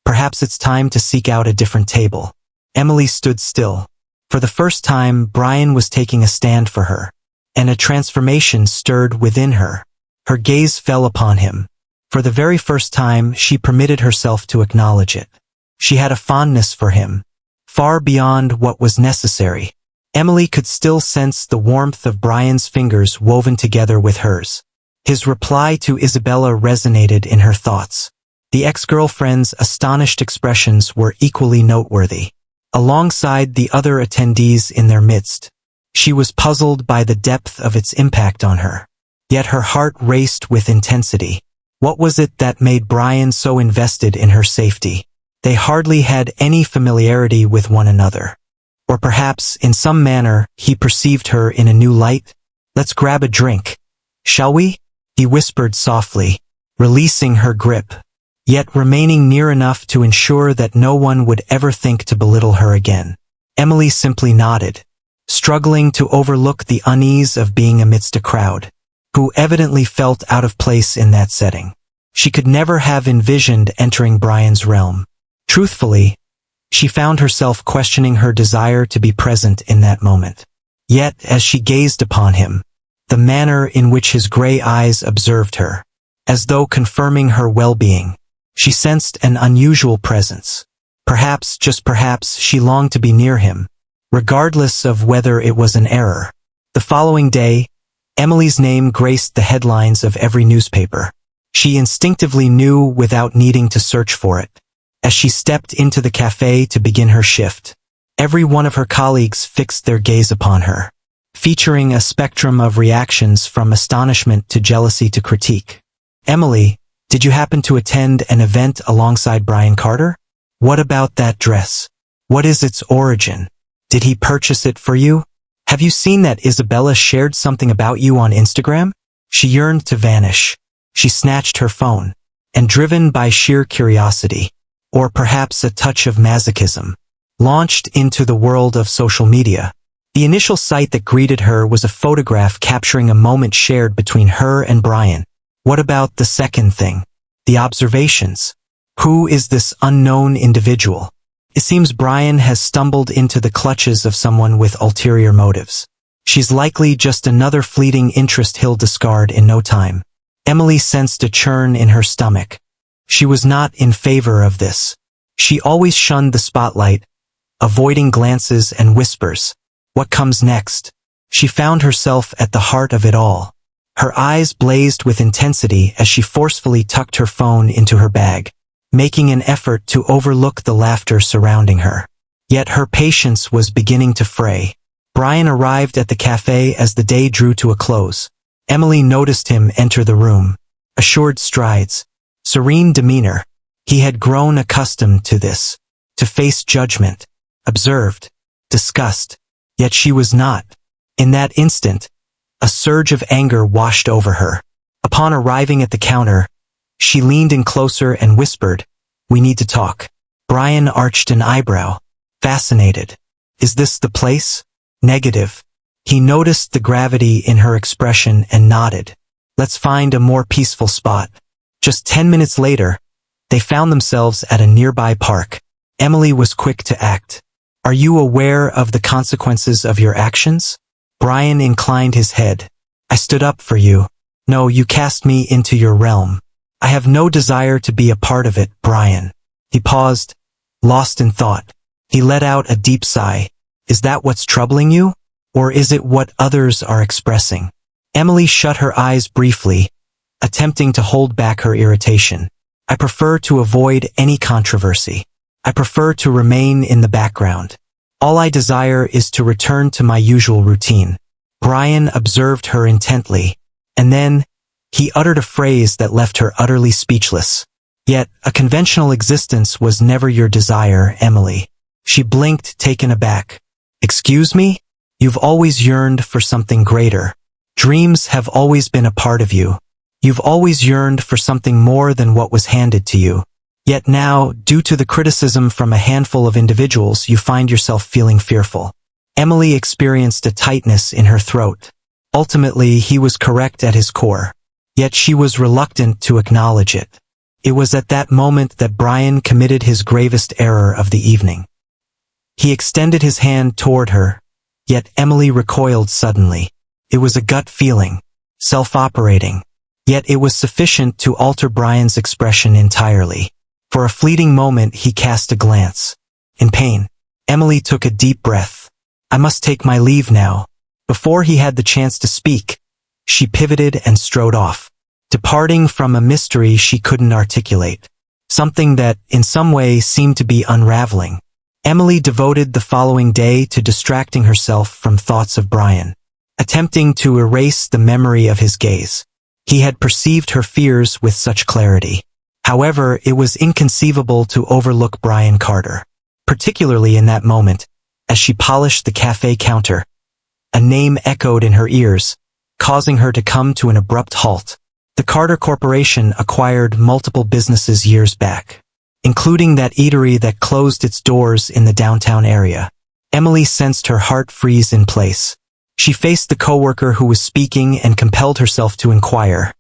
perhaps it's time to seek out a different table." Emily stood still. For the first time, Brian was taking a stand for her, and a transformation stirred within her. Her gaze fell upon him. For the very first time, she permitted herself to acknowledge it. She had a fondness for him, far beyond what was necessary. Emily could still sense the warmth of Brian's fingers woven together with hers. His reply to Isabella resonated in her thoughts. The ex-girlfriend's astonished expressions were equally noteworthy. Alongside the other attendees in their midst, she was puzzled by the depth of its impact on her. Yet her heart raced with intensity. What was it that made Brian so invested in her safety? They hardly had any familiarity with one another. Or perhaps, in some manner, he perceived her in a new light? "Let's grab a drink, shall we?" he whispered softly, releasing her grip, yet remaining near enough to ensure that no one would ever think to belittle her again. Emily simply nodded, struggling to overlook the unease of being amidst a crowd, who evidently felt out of place in that setting. She could never have envisioned entering Brian's realm. Truthfully, she found herself questioning her desire to be present in that moment. Yet, as she gazed upon him, the manner in which his gray eyes observed her, as though confirming her well-being, she sensed an unusual presence. Perhaps, just perhaps, she longed to be near him, regardless of whether it was an error. The following day, Emily's name graced the headlines of every newspaper. She instinctively knew without needing to search for it. As she stepped into the cafe to begin her shift, every one of her colleagues fixed their gaze upon her, featuring a spectrum of reactions from astonishment to jealousy to critique. "Emily, did you happen to attend an event alongside Brian Carter? What about that dress? What is its origin? Did he purchase it for you? Have you seen that Isabella shared something about you on Instagram?" She yearned to vanish. She snatched her phone, and driven by sheer curiosity, or perhaps a touch of masochism, launched into the world of social media. The initial sight that greeted her was a photograph capturing a moment shared between her and Brian. What about the second thing? The observations. Who is this unknown individual? It seems Brian has stumbled into the clutches of someone with ulterior motives. She's likely just another fleeting interest he'll discard in no time. Emily sensed a churn in her stomach. She was not in favor of this. She always shunned the spotlight, avoiding glances and whispers. What comes next? She found herself at the heart of it all. Her eyes blazed with intensity as she forcefully tucked her phone into her bag, making an effort to overlook the laughter surrounding her. Yet her patience was beginning to fray. Brian arrived at the cafe as the day drew to a close. Emily noticed him enter the room. Assured strides, serene demeanor. He had grown accustomed to this, to face judgment, observed, disgust. Yet she was not. In that instant, a surge of anger washed over her. Upon arriving at the counter, she leaned in closer and whispered, "We need to talk." Brian arched an eyebrow, fascinated. "Is this the place?" Negative. He noticed the gravity in her expression and nodded. "Let's find a more peaceful spot." Just 10 minutes later, they found themselves at a nearby park. Emily was quick to act. "Are you aware of the consequences of your actions?" Brian inclined his head. "I stood up for you. No, you cast me into your realm. I have no desire to be a part of it, Brian." He paused, lost in thought. He let out a deep sigh. "Is that what's troubling you? Or is it what others are expressing?" Emily shut her eyes briefly, attempting to hold back her irritation. "I prefer to avoid any controversy. I prefer to remain in the background. All I desire is to return to my usual routine." Brian observed her intently, and then he uttered a phrase that left her utterly speechless. "Yet, a conventional existence was never your desire, Emily." She blinked, taken aback. "Excuse me? You've always yearned for something greater. Dreams have always been a part of you. You've always yearned for something more than what was handed to you. Yet now, due to the criticism from a handful of individuals, you find yourself feeling fearful." Emily experienced a tightness in her throat. Ultimately, he was correct at his core. Yet she was reluctant to acknowledge it. It was at that moment that Brian committed his gravest error of the evening. He extended his hand toward her, yet Emily recoiled suddenly. It was a gut feeling, self-operating, yet it was sufficient to alter Brian's expression entirely. For a fleeting moment he cast a glance. In pain, Emily took a deep breath. "I must take my leave now." Before he had the chance to speak, she pivoted and strode off, departing from a mystery she couldn't articulate, something that, in some way, seemed to be unraveling. Emily devoted the following day to distracting herself from thoughts of Brian, attempting to erase the memory of his gaze. He had perceived her fears with such clarity. However, it was inconceivable to overlook Brian Carter, particularly in that moment, as she polished the cafe counter. A name echoed in her ears, causing her to come to an abrupt halt. The Carter Corporation acquired multiple businesses years back, including that eatery that closed its doors in the downtown area. Emily sensed her heart freeze in place. She faced the coworker who was speaking and compelled herself to inquire.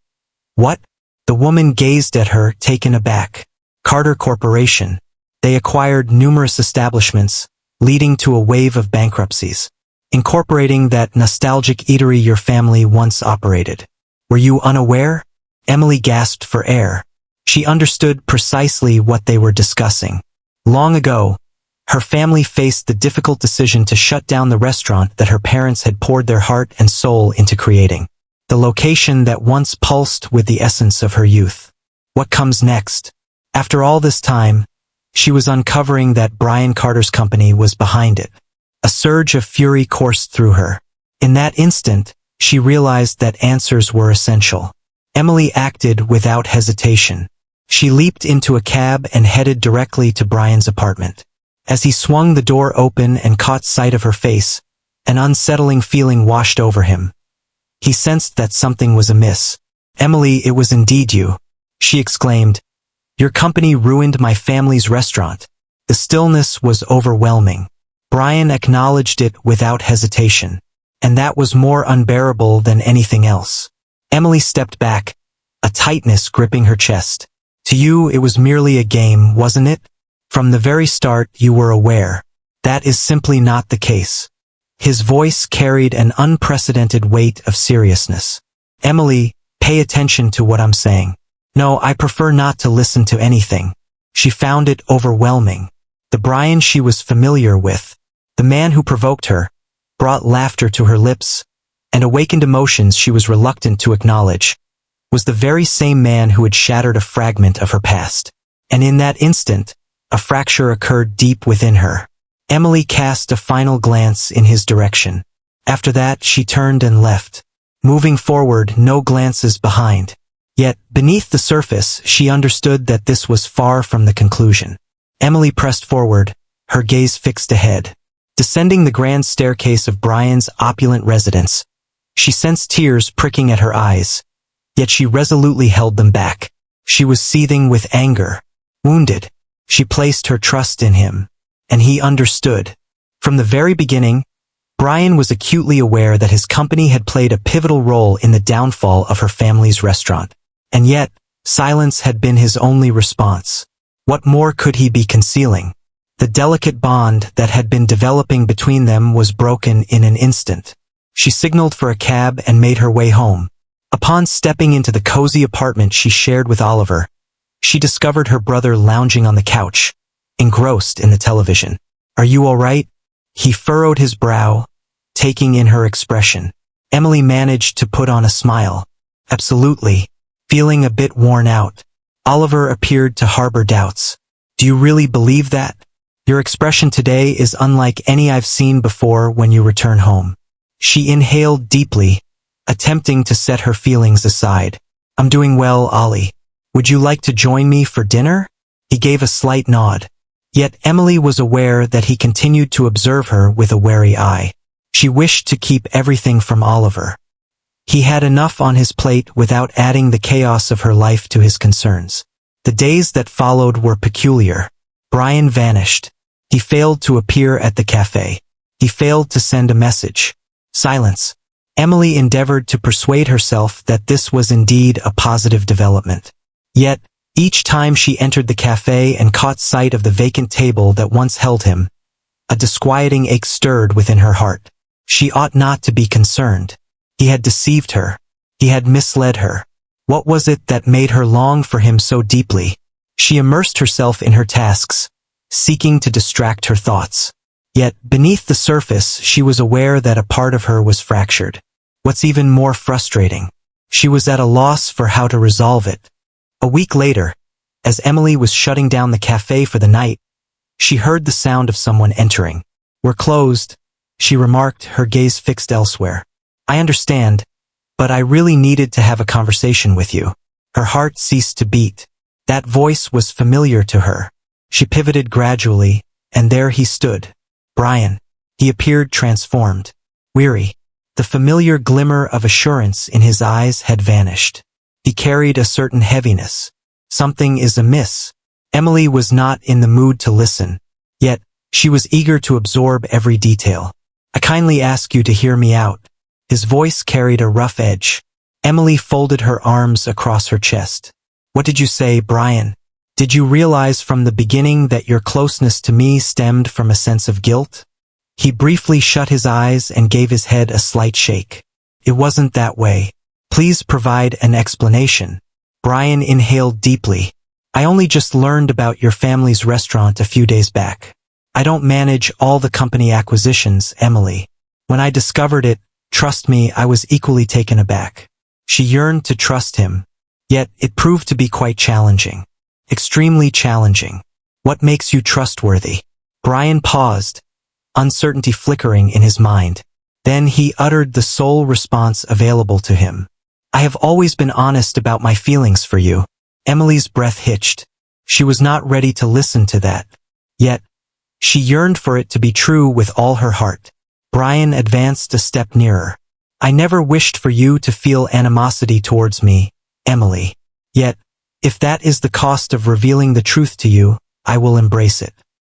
What? The woman gazed at her, taken aback. Carter Corporation. They acquired numerous establishments, leading to a wave of bankruptcies, incorporating that nostalgic eatery your family once operated. Were you unaware? Emily gasped for air. She understood precisely what they were discussing. Long ago, her family faced the difficult decision to shut down the restaurant that her parents had poured their heart and soul into creating. The location that once pulsed with the essence of her youth. What comes next? After all this time, she was uncovering that Brian Carter's company was behind it. A surge of fury coursed through her. In that instant, she realized that answers were essential. Emily acted without hesitation. She leaped into a cab and headed directly to Brian's apartment. As he swung the door open and caught sight of her face, an unsettling feeling washed over him. He sensed that something was amiss. "Emily, it was indeed you," she exclaimed. "Your company ruined my family's restaurant." The stillness was overwhelming. Brian acknowledged it without hesitation, and that was more unbearable than anything else. Emily stepped back, a tightness gripping her chest. "To you, it was merely a game, wasn't it? From the very start, you were aware. That is simply not the case." His voice carried an unprecedented weight of seriousness. "Emily, pay attention to what I'm saying." "No, I prefer not to listen to anything." She found it overwhelming. The Brian she was familiar with, the man who provoked her, brought laughter to her lips, and awakened emotions she was reluctant to acknowledge, was the very same man who had shattered a fragment of her past. And in that instant, a fracture occurred deep within her. Emily cast a final glance in his direction. After that, she turned and left, moving forward, no glances behind. Yet, beneath the surface, she understood that this was far from the conclusion. Emily pressed forward, her gaze fixed ahead. Descending the grand staircase of Brian's opulent residence, she sensed tears pricking at her eyes, yet she resolutely held them back. She was seething with anger, wounded. She placed her trust in him, and he understood. From the very beginning, Brian was acutely aware that his company had played a pivotal role in the downfall of her family's restaurant. And yet, silence had been his only response. What more could he be concealing? The delicate bond that had been developing between them was broken in an instant. She signaled for a cab and made her way home. Upon stepping into the cozy apartment she shared with Oliver, she discovered her brother lounging on the couch, engrossed in the television. "Are you all right?" He furrowed his brow, taking in her expression. Emily managed to put on a smile. "Absolutely." Feeling a bit worn out, Oliver appeared to harbor doubts. "Do you really believe that? Your expression today is unlike any I've seen before when you return home." She inhaled deeply, attempting to set her feelings aside. "I'm doing well, Ollie. Would you like to join me for dinner?" He gave a slight nod. Yet Emily was aware that he continued to observe her with a wary eye. She wished to keep everything from Oliver. He had enough on his plate without adding the chaos of her life to his concerns. The days that followed were peculiar. Brian vanished. He failed to appear at the cafe. He failed to send a message. Silence. Emily endeavored to persuade herself that this was indeed a positive development. Yet, each time she entered the cafe and caught sight of the vacant table that once held him, a disquieting ache stirred within her heart. She ought not to be concerned. He had deceived her. He had misled her. What was it that made her long for him so deeply? She immersed herself in her tasks, seeking to distract her thoughts. Yet, beneath the surface, she was aware that a part of her was fractured. What's even more frustrating, she was at a loss for how to resolve it. A week later, as Emily was shutting down the cafe for the night, she heard the sound of someone entering. "We're closed," she remarked, her gaze fixed elsewhere. "I understand, but I really needed to have a conversation with you." Her heart ceased to beat. That voice was familiar to her. She pivoted gradually, and there he stood. Brian. He appeared transformed, weary. The familiar glimmer of assurance in his eyes had vanished. He carried a certain heaviness. Something is amiss. Emily was not in the mood to listen, yet she was eager to absorb every detail. I kindly ask you to hear me out. His voice carried a rough edge. Emily folded her arms across her chest. What did you say, Brian? Did you realize from the beginning that your closeness to me stemmed from a sense of guilt? He briefly shut his eyes and gave his head a slight shake. It wasn't that way. Please provide an explanation. Brian inhaled deeply. I only just learned about your family's restaurant a few days back. I don't manage all the company acquisitions, Emily. When I discovered it, trust me, I was equally taken aback. She yearned to trust him, yet it proved to be quite challenging. Extremely challenging. What makes you trustworthy? Brian paused, uncertainty flickering in his mind. Then he uttered the sole response available to him. I have always been honest about my feelings for you. Emily's breath hitched. She was not ready to listen to that. Yet, she yearned for it to be true with all her heart. Brian advanced a step nearer. I never wished for you to feel animosity towards me, Emily. Yet, if that is the cost of revealing the truth to you, I will embrace it.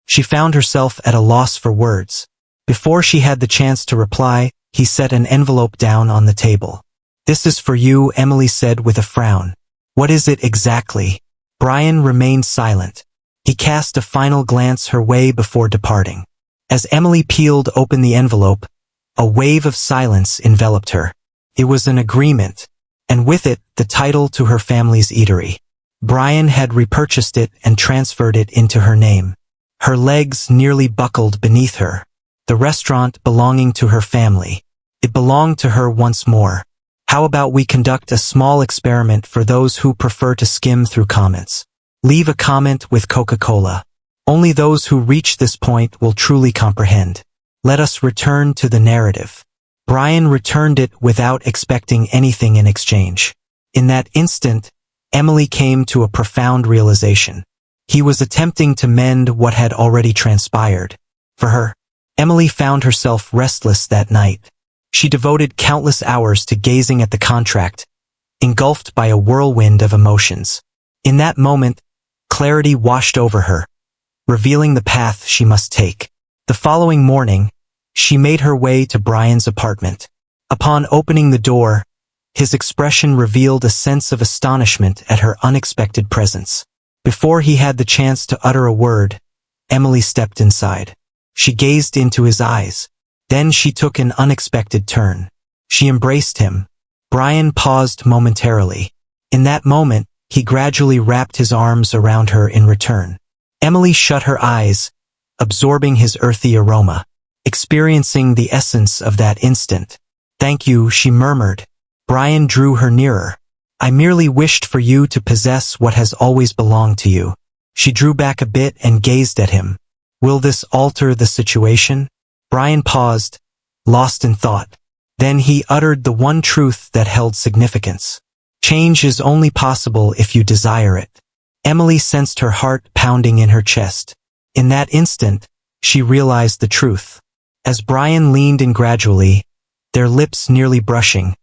She found herself at a loss for words. Before she had the chance to reply, he set an envelope down on the table. This is for you, Emily said with a frown. What is it exactly? Brian remained silent. He cast a final glance her way before departing. As Emily peeled open the envelope, a wave of silence enveloped her. It was an agreement, and with it, the title to her family's eatery. Brian had repurchased it and transferred it into her name. Her legs nearly buckled beneath her. The restaurant belonging to her family. It belonged to her once more. How about we conduct a small experiment for those who prefer to skim through comments? Leave a comment with Coca-Cola. Only those who reach this point will truly comprehend. Let us return to the narrative. Brian returned it without expecting anything in exchange. In that instant, Emily came to a profound realization. He was attempting to mend what had already transpired. For her, Emily found herself restless that night. She devoted countless hours to gazing at the contract, engulfed by a whirlwind of emotions. In that moment, clarity washed over her, revealing the path she must take. The following morning, she made her way to Brian's apartment. Upon opening the door, his expression revealed a sense of astonishment at her unexpected presence. Before he had the chance to utter a word, Emily stepped inside. She gazed into his eyes. Then she took an unexpected turn. She embraced him. Brian paused momentarily. In that moment, he gradually wrapped his arms around her in return. Emily shut her eyes, absorbing his earthy aroma, experiencing the essence of that instant. Thank you, she murmured. Brian drew her nearer. I merely wished for you to possess what has always belonged to you. She drew back a bit and gazed at him. Will this alter the situation? Brian paused, lost in thought. Then he uttered the one truth that held significance. Change is only possible if you desire it. Emily sensed her heart pounding in her chest. In that instant, she realized the truth. As Brian leaned in gradually, their lips nearly brushing,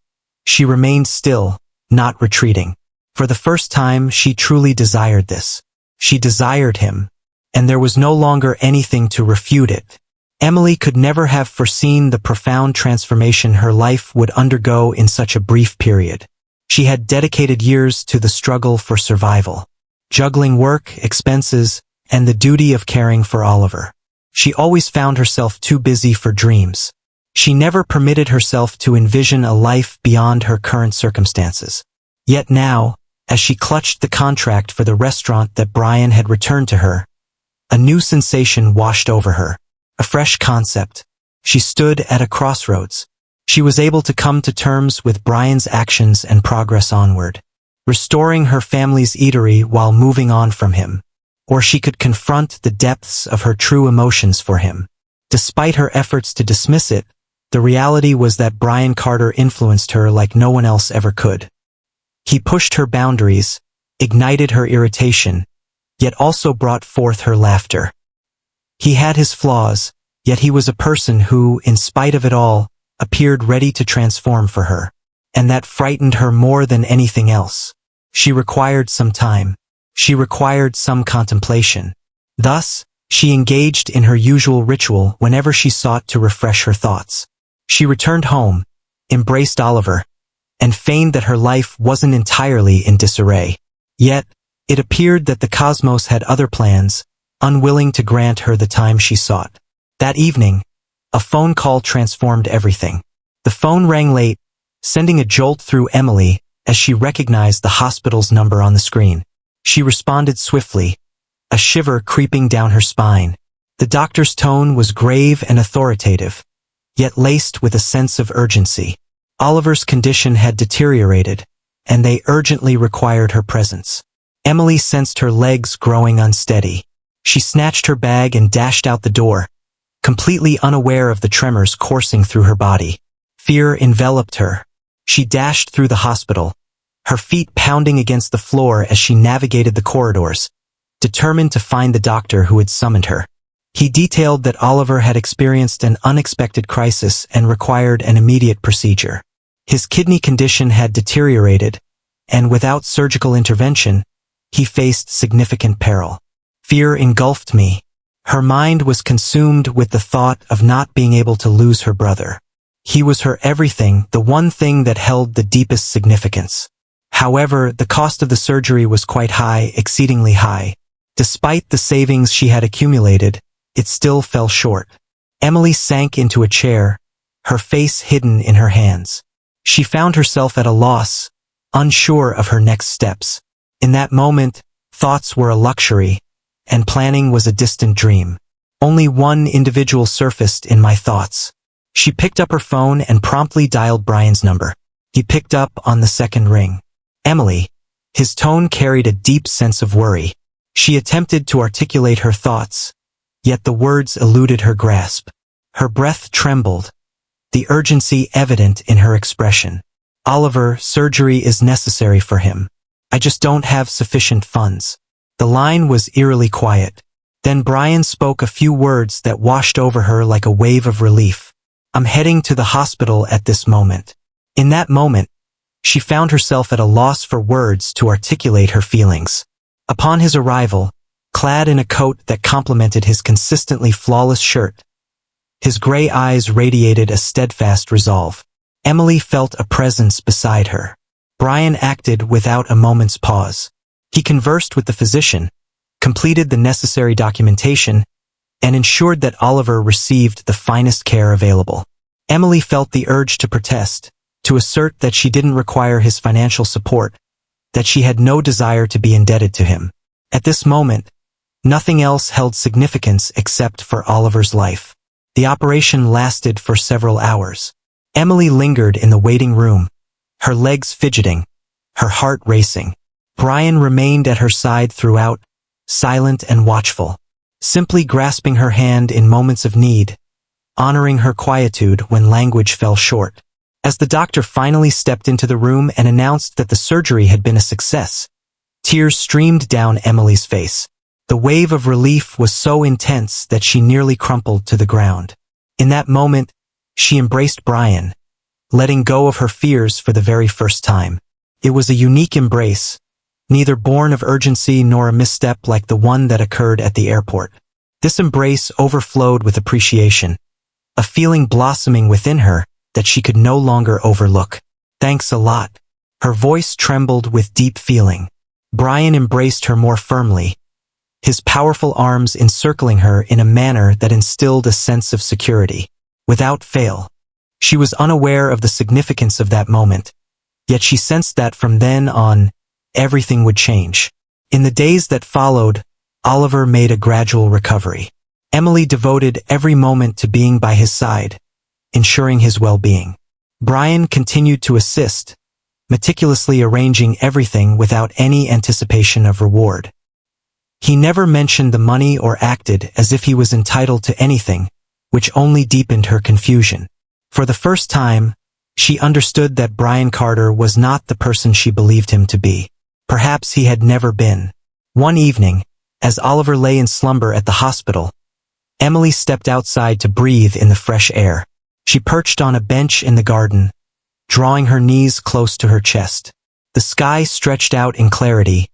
she remained still, not retreating. For the first time, she truly desired this. She desired him, and there was no longer anything to refute it. Emily could never have foreseen the profound transformation her life would undergo in such a brief period. She had dedicated years to the struggle for survival, juggling work, expenses, and the duty of caring for Oliver. She always found herself too busy for dreams. She never permitted herself to envision a life beyond her current circumstances. Yet now, as she clutched the contract for the restaurant that Brian had returned to her, a new sensation washed over her. A fresh concept. She stood at a crossroads. She was able to come to terms with Brian's actions and progress onward, restoring her family's eatery while moving on from him. Or she could confront the depths of her true emotions for him. Despite her efforts to dismiss it, the reality was that Brian Carter influenced her like no one else ever could. He pushed her boundaries, ignited her irritation, yet also brought forth her laughter. He had his flaws, yet he was a person who, in spite of it all, appeared ready to transform for her. and that frightened her more than anything else. She required some time. She required some contemplation. Thus, she engaged in her usual ritual whenever she sought to refresh her thoughts. She returned home, embraced Oliver, and feigned that her life wasn't entirely in disarray. Yet, it appeared that the cosmos had other plans, unwilling to grant her the time she sought. That evening, a phone call transformed everything. The phone rang late, sending a jolt through Emily as she recognized the hospital's number on the screen. She responded swiftly, a shiver creeping down her spine. The doctor's tone was grave and authoritative, yet laced with a sense of urgency. Oliver's condition had deteriorated, and they urgently required her presence. Emily sensed her legs growing unsteady. She snatched her bag and dashed out the door, completely unaware of the tremors coursing through her body. Fear enveloped her. She dashed through the hospital, her feet pounding against the floor as she navigated the corridors, determined to find the doctor who had summoned her. He detailed that Oliver had experienced an unexpected crisis and required an immediate procedure. His kidney condition had deteriorated, and without surgical intervention, he faced significant peril. Fear engulfed me. Her mind was consumed with the thought of not being able to lose her brother. He was her everything, the one thing that held the deepest significance. However, the cost of the surgery was quite high, exceedingly high. Despite the savings she had accumulated, it still fell short. Emily sank into a chair, her face hidden in her hands. She found herself at a loss, unsure of her next steps. In that moment, thoughts were a luxury, and planning was a distant dream. Only one individual surfaced in my thoughts. She picked up her phone and promptly dialed Brian's number. He picked up on the second ring. Emily. His tone carried a deep sense of worry. She attempted to articulate her thoughts, yet the words eluded her grasp. Her breath trembled, the urgency evident in her expression. Oliver, surgery is necessary for him. I just don't have sufficient funds. The line was eerily quiet. Then Brian spoke a few words that washed over her like a wave of relief. I'm heading to the hospital at this moment. In that moment, she found herself at a loss for words to articulate her feelings. Upon his arrival, clad in a coat that complemented his consistently flawless shirt, his gray eyes radiated a steadfast resolve. Emily felt a presence beside her. Brian acted without a moment's pause. He conversed with the physician, completed the necessary documentation, and ensured that Oliver received the finest care available. Emily felt the urge to protest, to assert that she didn't require his financial support, that she had no desire to be indebted to him. At this moment, nothing else held significance except for Oliver's life. The operation lasted for several hours. Emily lingered in the waiting room, her legs fidgeting, her heart racing. Brian remained at her side throughout, silent and watchful, simply grasping her hand in moments of need, honoring her quietude when language fell short. As the doctor finally stepped into the room and announced that the surgery had been a success, tears streamed down Emily's face. The wave of relief was so intense that she nearly crumpled to the ground. In that moment, she embraced Brian, letting go of her fears for the very first time. It was a unique embrace, neither born of urgency nor a misstep like the one that occurred at the airport. This embrace overflowed with appreciation, a feeling blossoming within her that she could no longer overlook. Thanks a lot. Her voice trembled with deep feeling. Brian embraced her more firmly, his powerful arms encircling her in a manner that instilled a sense of security. Without fail, she was unaware of the significance of that moment, yet she sensed that from then on, everything would change. In the days that followed, Oliver made a gradual recovery. Emily devoted every moment to being by his side, ensuring his well-being. Brian continued to assist, meticulously arranging everything without any anticipation of reward. He never mentioned the money or acted as if he was entitled to anything, which only deepened her confusion. For the first time, she understood that Brian Carter was not the person she believed him to be. Perhaps he had never been. One evening, as Oliver lay in slumber at the hospital, Emily stepped outside to breathe in the fresh air. She perched on a bench in the garden, drawing her knees close to her chest. The sky stretched out in clarity,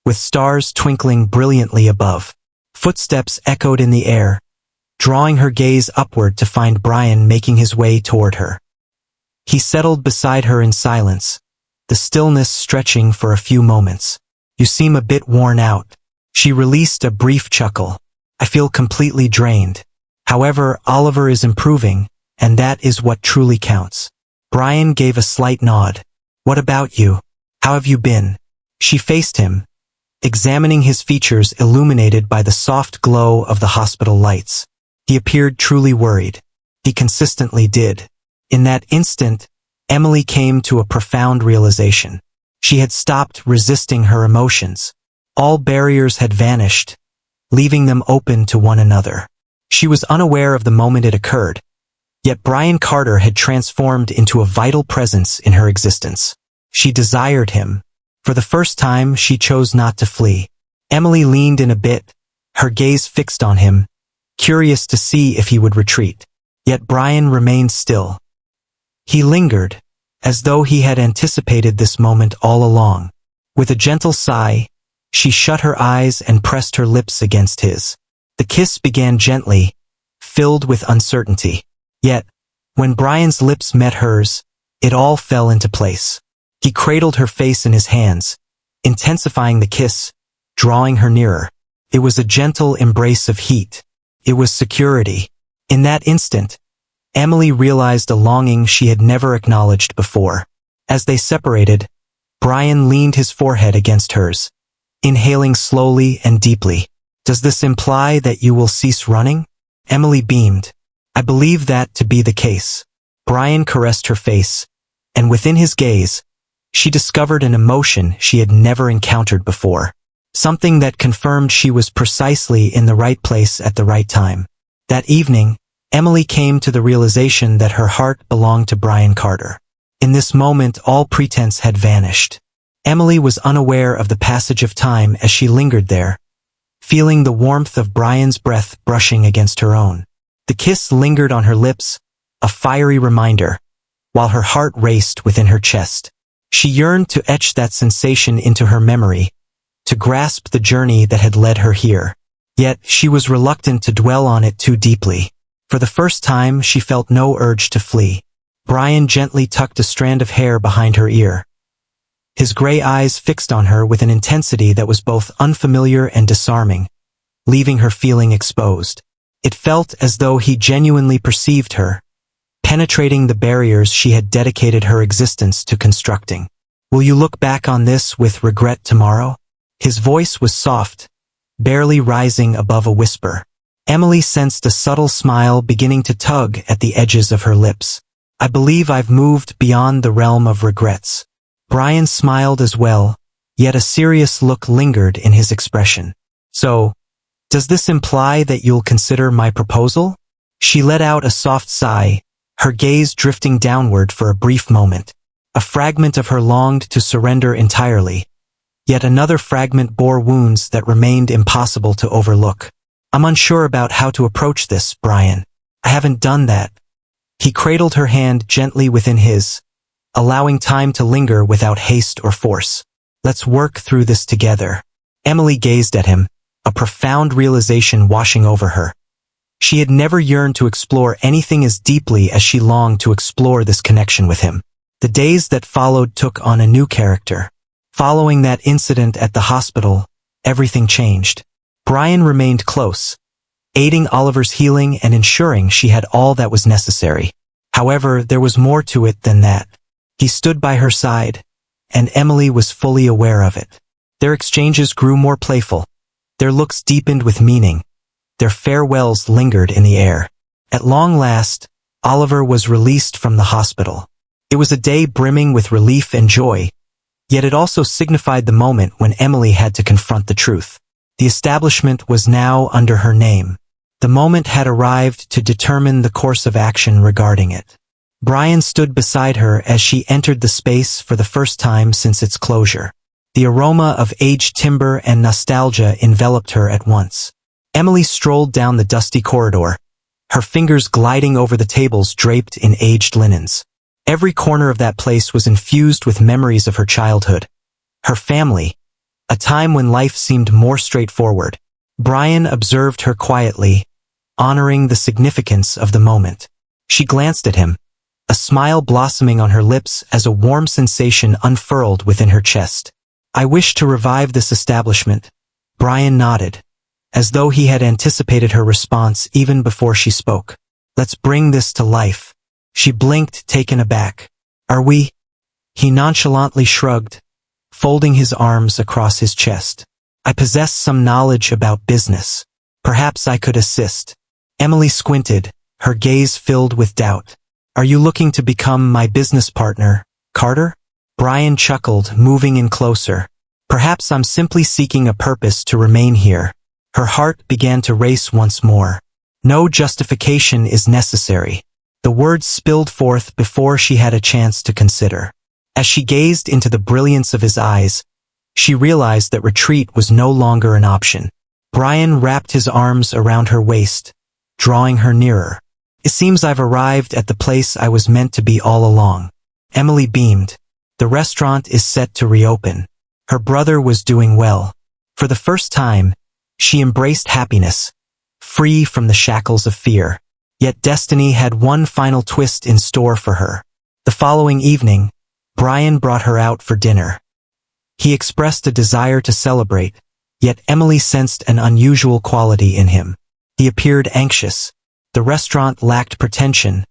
with stars twinkling brilliantly above. Footsteps echoed in the air, drawing her gaze upward to find Brian making his way toward her. He settled beside her in silence, the stillness stretching for a few moments. "You seem a bit worn out." She released a brief chuckle. "I feel completely drained. However, Oliver is improving, and that is what truly counts." Brian gave a slight nod. "What about you? How have you been?" She faced him, examining his features illuminated by the soft glow of the hospital lights. He appeared truly worried. He consistently did. In that instant, Emily came to a profound realization. She had stopped resisting her emotions. All barriers had vanished, leaving them open to one another. She was unaware of the moment it occurred, yet Brian Carter had transformed into a vital presence in her existence. She desired him. For the first time, she chose not to flee. Emily leaned in a bit, her gaze fixed on him, curious to see if he would retreat. Yet Brian remained still. He lingered, as though he had anticipated this moment all along. With a gentle sigh, she shut her eyes and pressed her lips against his. The kiss began gently, filled with uncertainty. Yet, when Brian's lips met hers, it all fell into place. He cradled her face in his hands, intensifying the kiss, drawing her nearer. It was a gentle embrace of heat. It was security. In that instant, Emily realized a longing she had never acknowledged before. As they separated, Brian leaned his forehead against hers, inhaling slowly and deeply. "Does this imply that you will cease running?" Emily beamed. "I believe that to be the case." Brian caressed her face, and within his gaze, she discovered an emotion she had never encountered before. Something that confirmed she was precisely in the right place at the right time. That evening, Emily came to the realization that her heart belonged to Brian Carter. In this moment, all pretense had vanished. Emily was unaware of the passage of time as she lingered there, feeling the warmth of Brian's breath brushing against her own. The kiss lingered on her lips, a fiery reminder, while her heart raced within her chest. She yearned to etch that sensation into her memory, to grasp the journey that had led her here. Yet she was reluctant to dwell on it too deeply. For the first time, she felt no urge to flee. Brian gently tucked a strand of hair behind her ear, his gray eyes fixed on her with an intensity that was both unfamiliar and disarming, leaving her feeling exposed. It felt as though he genuinely perceived her, penetrating the barriers she had dedicated her existence to constructing. "Will you look back on this with regret tomorrow?" His voice was soft, barely rising above a whisper. Emily sensed a subtle smile beginning to tug at the edges of her lips. "I believe I've moved beyond the realm of regrets." Brian smiled as well, yet a serious look lingered in his expression. "So, does this imply that you'll consider my proposal?" She let out a soft sigh, her gaze drifting downward for a brief moment. A fragment of her longed to surrender entirely, yet another fragment bore wounds that remained impossible to overlook. "I'm unsure about how to approach this, Brian. I haven't done that." He cradled her hand gently within his, allowing time to linger without haste or force. "Let's work through this together." Emily gazed at him, a profound realization washing over her. She had never yearned to explore anything as deeply as she longed to explore this connection with him. The days that followed took on a new character. Following that incident at the hospital, everything changed. Brian remained close, aiding Oliver's healing and ensuring she had all that was necessary. However, there was more to it than that. He stood by her side, and Emily was fully aware of it. Their exchanges grew more playful. Their looks deepened with meaning. Their farewells lingered in the air. At long last, Oliver was released from the hospital. It was a day brimming with relief and joy, yet it also signified the moment when Emily had to confront the truth. The establishment was now under her name. The moment had arrived to determine the course of action regarding it. Brian stood beside her as she entered the space for the first time since its closure. The aroma of aged timber and nostalgia enveloped her at once. Emily strolled down the dusty corridor, her fingers gliding over the tables draped in aged linens. Every corner of that place was infused with memories of her childhood, her family, a time when life seemed more straightforward. Brian observed her quietly, honoring the significance of the moment. She glanced at him, a smile blossoming on her lips as a warm sensation unfurled within her chest. "I wish to revive this establishment." Brian nodded, as though he had anticipated her response even before she spoke. "Let's bring this to life." She blinked, taken aback. "Are we?" He nonchalantly shrugged, folding his arms across his chest. "I possess some knowledge about business. Perhaps I could assist." Emily squinted, her gaze filled with doubt. "Are you looking to become my business partner, Carter?" Brian chuckled, moving in closer. "Perhaps I'm simply seeking a purpose to remain here." Her heart began to race once more. "No justification is necessary." The words spilled forth before she had a chance to consider. As she gazed into the brilliance of his eyes, she realized that retreat was no longer an option. Brian wrapped his arms around her waist, drawing her nearer. "It seems I've arrived at the place I was meant to be all along." Emily beamed. The restaurant is set to reopen. Her brother was doing well. For the first time, she embraced happiness, free from the shackles of fear. Yet destiny had one final twist in store for her. The following evening, Brian brought her out for dinner. He expressed a desire to celebrate, yet Emily sensed an unusual quality in him. He appeared anxious. The restaurant lacked pretension,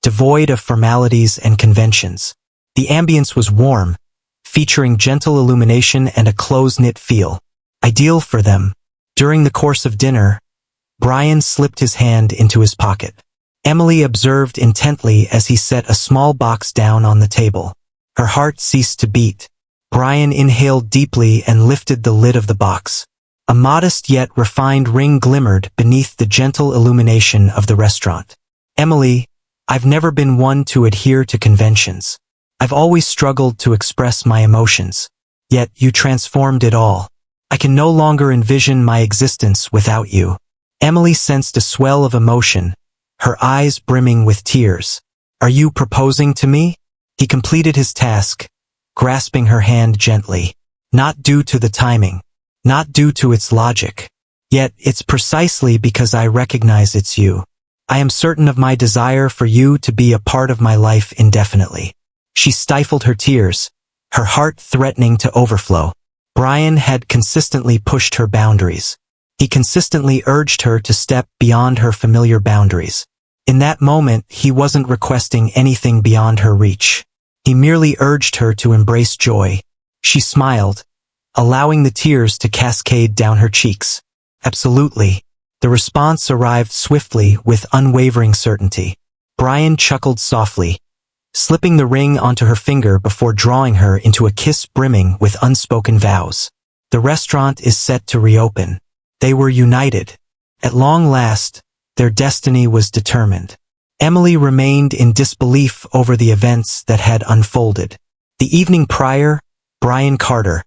devoid of formalities and conventions. The ambience was warm, featuring gentle illumination and a close-knit feel, ideal for them. During the course of dinner, Brian slipped his hand into his pocket. Emily observed intently as he set a small box down on the table. Her heart ceased to beat. Brian inhaled deeply and lifted the lid of the box. A modest yet refined ring glimmered beneath the gentle illumination of the restaurant. "Emily, I've never been one to adhere to conventions. I've always struggled to express my emotions. Yet you transformed it all. I can no longer envision my existence without you." Emily sensed a swell of emotion, her eyes brimming with tears. "Are you proposing to me?" He completed his task, grasping her hand gently. "Not due to the timing, not due to its logic. Yet it's precisely because I recognize it's you. I am certain of my desire for you to be a part of my life indefinitely." She stifled her tears, her heart threatening to overflow. Brian had consistently pushed her boundaries. He consistently urged her to step beyond her familiar boundaries. In that moment, he wasn't requesting anything beyond her reach. He merely urged her to embrace joy. She smiled, allowing the tears to cascade down her cheeks. "Absolutely." The response arrived swiftly with unwavering certainty. Brian chuckled softly, slipping the ring onto her finger before drawing her into a kiss brimming with unspoken vows. The restaurant is set to reopen. They were united. At long last, their destiny was determined. Emily remained in disbelief over the events that had unfolded. The evening prior, Brian Carter,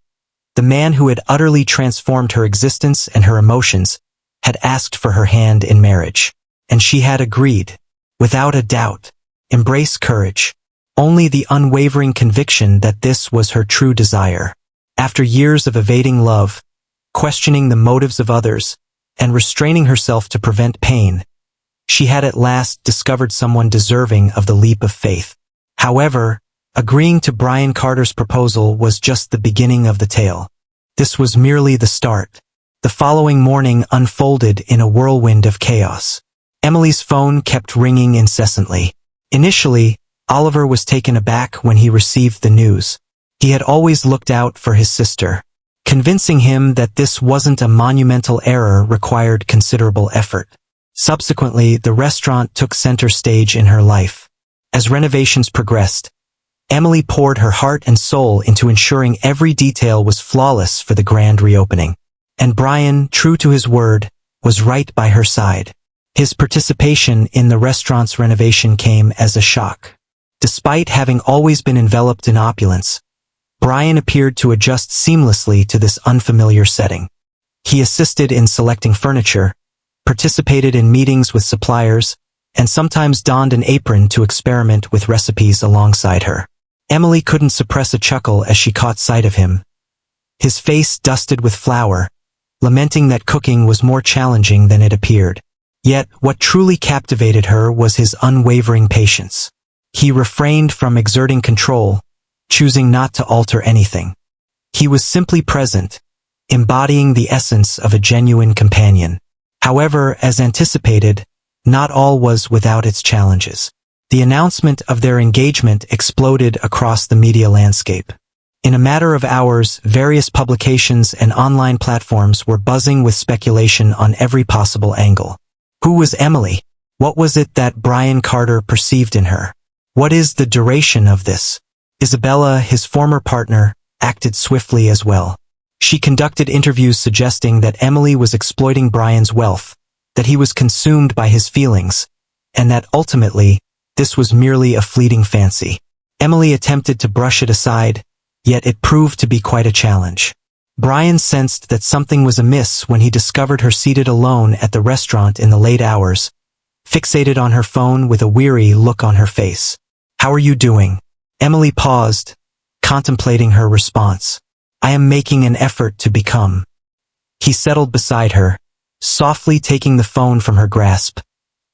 the man who had utterly transformed her existence and her emotions, had asked for her hand in marriage. And she had agreed, without a doubt. Embrace courage. Only the unwavering conviction that this was her true desire. After years of evading love, questioning the motives of others, and restraining herself to prevent pain, she had at last discovered someone deserving of the leap of faith. However, agreeing to Brian Carter's proposal was just the beginning of the tale. This was merely the start. The following morning unfolded in a whirlwind of chaos. Emily's phone kept ringing incessantly. Initially, Oliver was taken aback when he received the news. He had always looked out for his sister. Convincing him that this wasn't a monumental error required considerable effort. Subsequently, the restaurant took center stage in her life. As renovations progressed, Emily poured her heart and soul into ensuring every detail was flawless for the grand reopening. And Brian, true to his word, was right by her side. His participation in the restaurant's renovation came as a shock. Despite having always been enveloped in opulence, Brian appeared to adjust seamlessly to this unfamiliar setting. He assisted in selecting furniture, participated in meetings with suppliers, and sometimes donned an apron to experiment with recipes alongside her. Emily couldn't suppress a chuckle as she caught sight of him, his face dusted with flour, lamenting that cooking was more challenging than it appeared. Yet, what truly captivated her was his unwavering patience. He refrained from exerting control, choosing not to alter anything. He was simply present, embodying the essence of a genuine companion. However, as anticipated, not all was without its challenges. The announcement of their engagement exploded across the media landscape. In a matter of hours, various publications and online platforms were buzzing with speculation on every possible angle. Who was Emily? What was it that Brian Carter perceived in her? What is the duration of this? Isabella, his former partner, acted swiftly as well. She conducted interviews suggesting that Emily was exploiting Brian's wealth, that he was consumed by his feelings, and that ultimately, this was merely a fleeting fancy. Emily attempted to brush it aside, yet it proved to be quite a challenge. Brian sensed that something was amiss when he discovered her seated alone at the restaurant in the late hours, fixated on her phone with a weary look on her face. "How are you doing?" Emily paused, contemplating her response. "I am making an effort to become." He settled beside her, softly taking the phone from her grasp,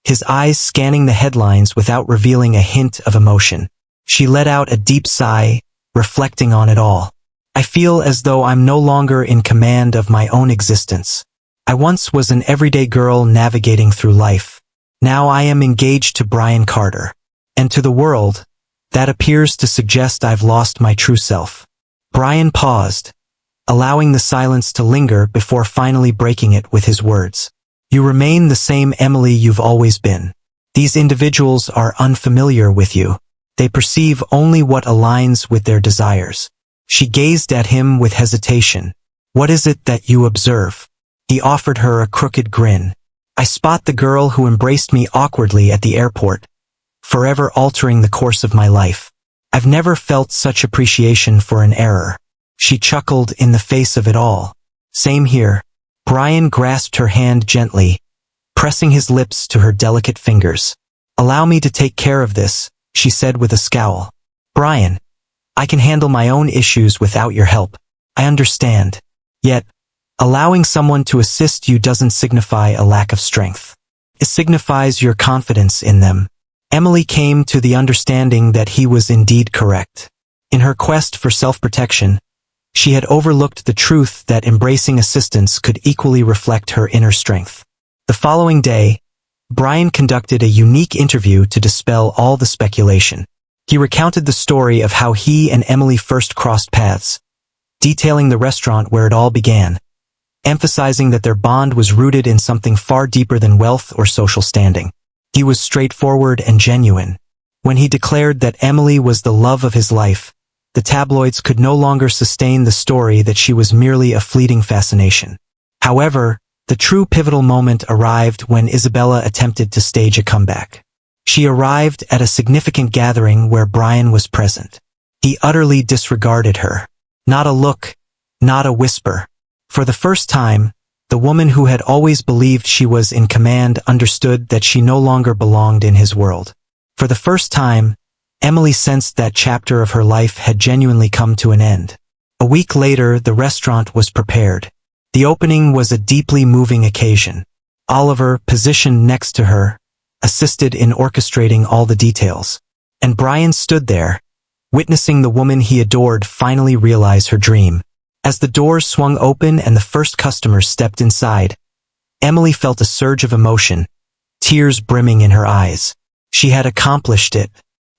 his eyes scanning the headlines without revealing a hint of emotion. She let out a deep sigh, reflecting on it all. "I feel as though I'm no longer in command of my own existence. I once was an everyday girl navigating through life. Now I am engaged to Brian Carter. And to the world, that appears to suggest I've lost my true self." Brian paused, allowing the silence to linger before finally breaking it with his words. "You remain the same Emily you've always been. These individuals are unfamiliar with you. They perceive only what aligns with their desires." She gazed at him with hesitation. "What is it that you observe?" He offered her a crooked grin. "I spot the girl who embraced me awkwardly at the airport, forever altering the course of my life. I've never felt such appreciation for an error." She chuckled in the face of it all. "Same here." Brian grasped her hand gently, pressing his lips to her delicate fingers. "Allow me to take care of this," she said with a scowl. "Brian, I can handle my own issues without your help. I understand. Yet, allowing someone to assist you doesn't signify a lack of strength. It signifies your confidence in them." Emily came to the understanding that he was indeed correct. In her quest for self-protection, she had overlooked the truth that embracing assistance could equally reflect her inner strength. The following day, Brian conducted a unique interview to dispel all the speculation. He recounted the story of how he and Emily first crossed paths, detailing the restaurant where it all began, emphasizing that their bond was rooted in something far deeper than wealth or social standing. He was straightforward and genuine. When he declared that Emily was the love of his life, the tabloids could no longer sustain the story that she was merely a fleeting fascination. However, the true pivotal moment arrived when Isabella attempted to stage a comeback. She arrived at a significant gathering where Brian was present. He utterly disregarded her. Not a look, not a whisper. For the first time, the woman who had always believed she was in command understood that she no longer belonged in his world. For the first time, Emily sensed that chapter of her life had genuinely come to an end. A week later, the restaurant was prepared. The opening was a deeply moving occasion. Oliver, positioned next to her, assisted in orchestrating all the details. And Brian stood there, witnessing the woman he adored finally realize her dream. As the doors swung open and the first customers stepped inside, Emily felt a surge of emotion, tears brimming in her eyes. She had accomplished it.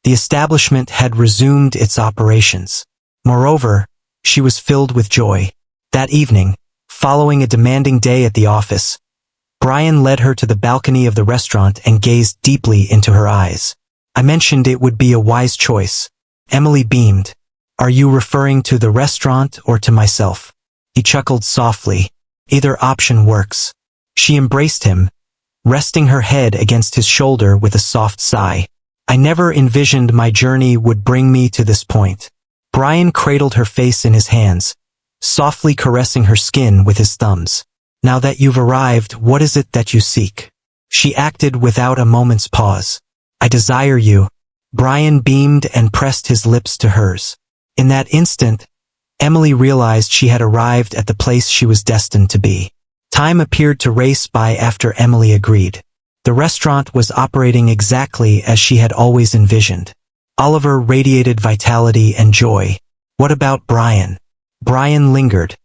The establishment had resumed its operations. Moreover, she was filled with joy. That evening, following a demanding day at the office, Brian led her to the balcony of the restaurant and gazed deeply into her eyes. "I mentioned it would be a wise choice." Emily beamed. "Are you referring to the restaurant or to myself?" He chuckled softly. "Either option works." She embraced him, resting her head against his shoulder with a soft sigh. "I never envisioned my journey would bring me to this point." Brian cradled her face in his hands, softly caressing her skin with his thumbs. "Now that you've arrived, what is it that you seek?" She acted without a moment's pause. I desire you. Brian beamed and pressed his lips to hers. In that instant, Emily realized she had arrived at the place she was destined to be. Time appeared to race by after Emily agreed. The restaurant was operating exactly as she had always envisioned. Oliver radiated vitality and joy. What about Brian? Brian lingered,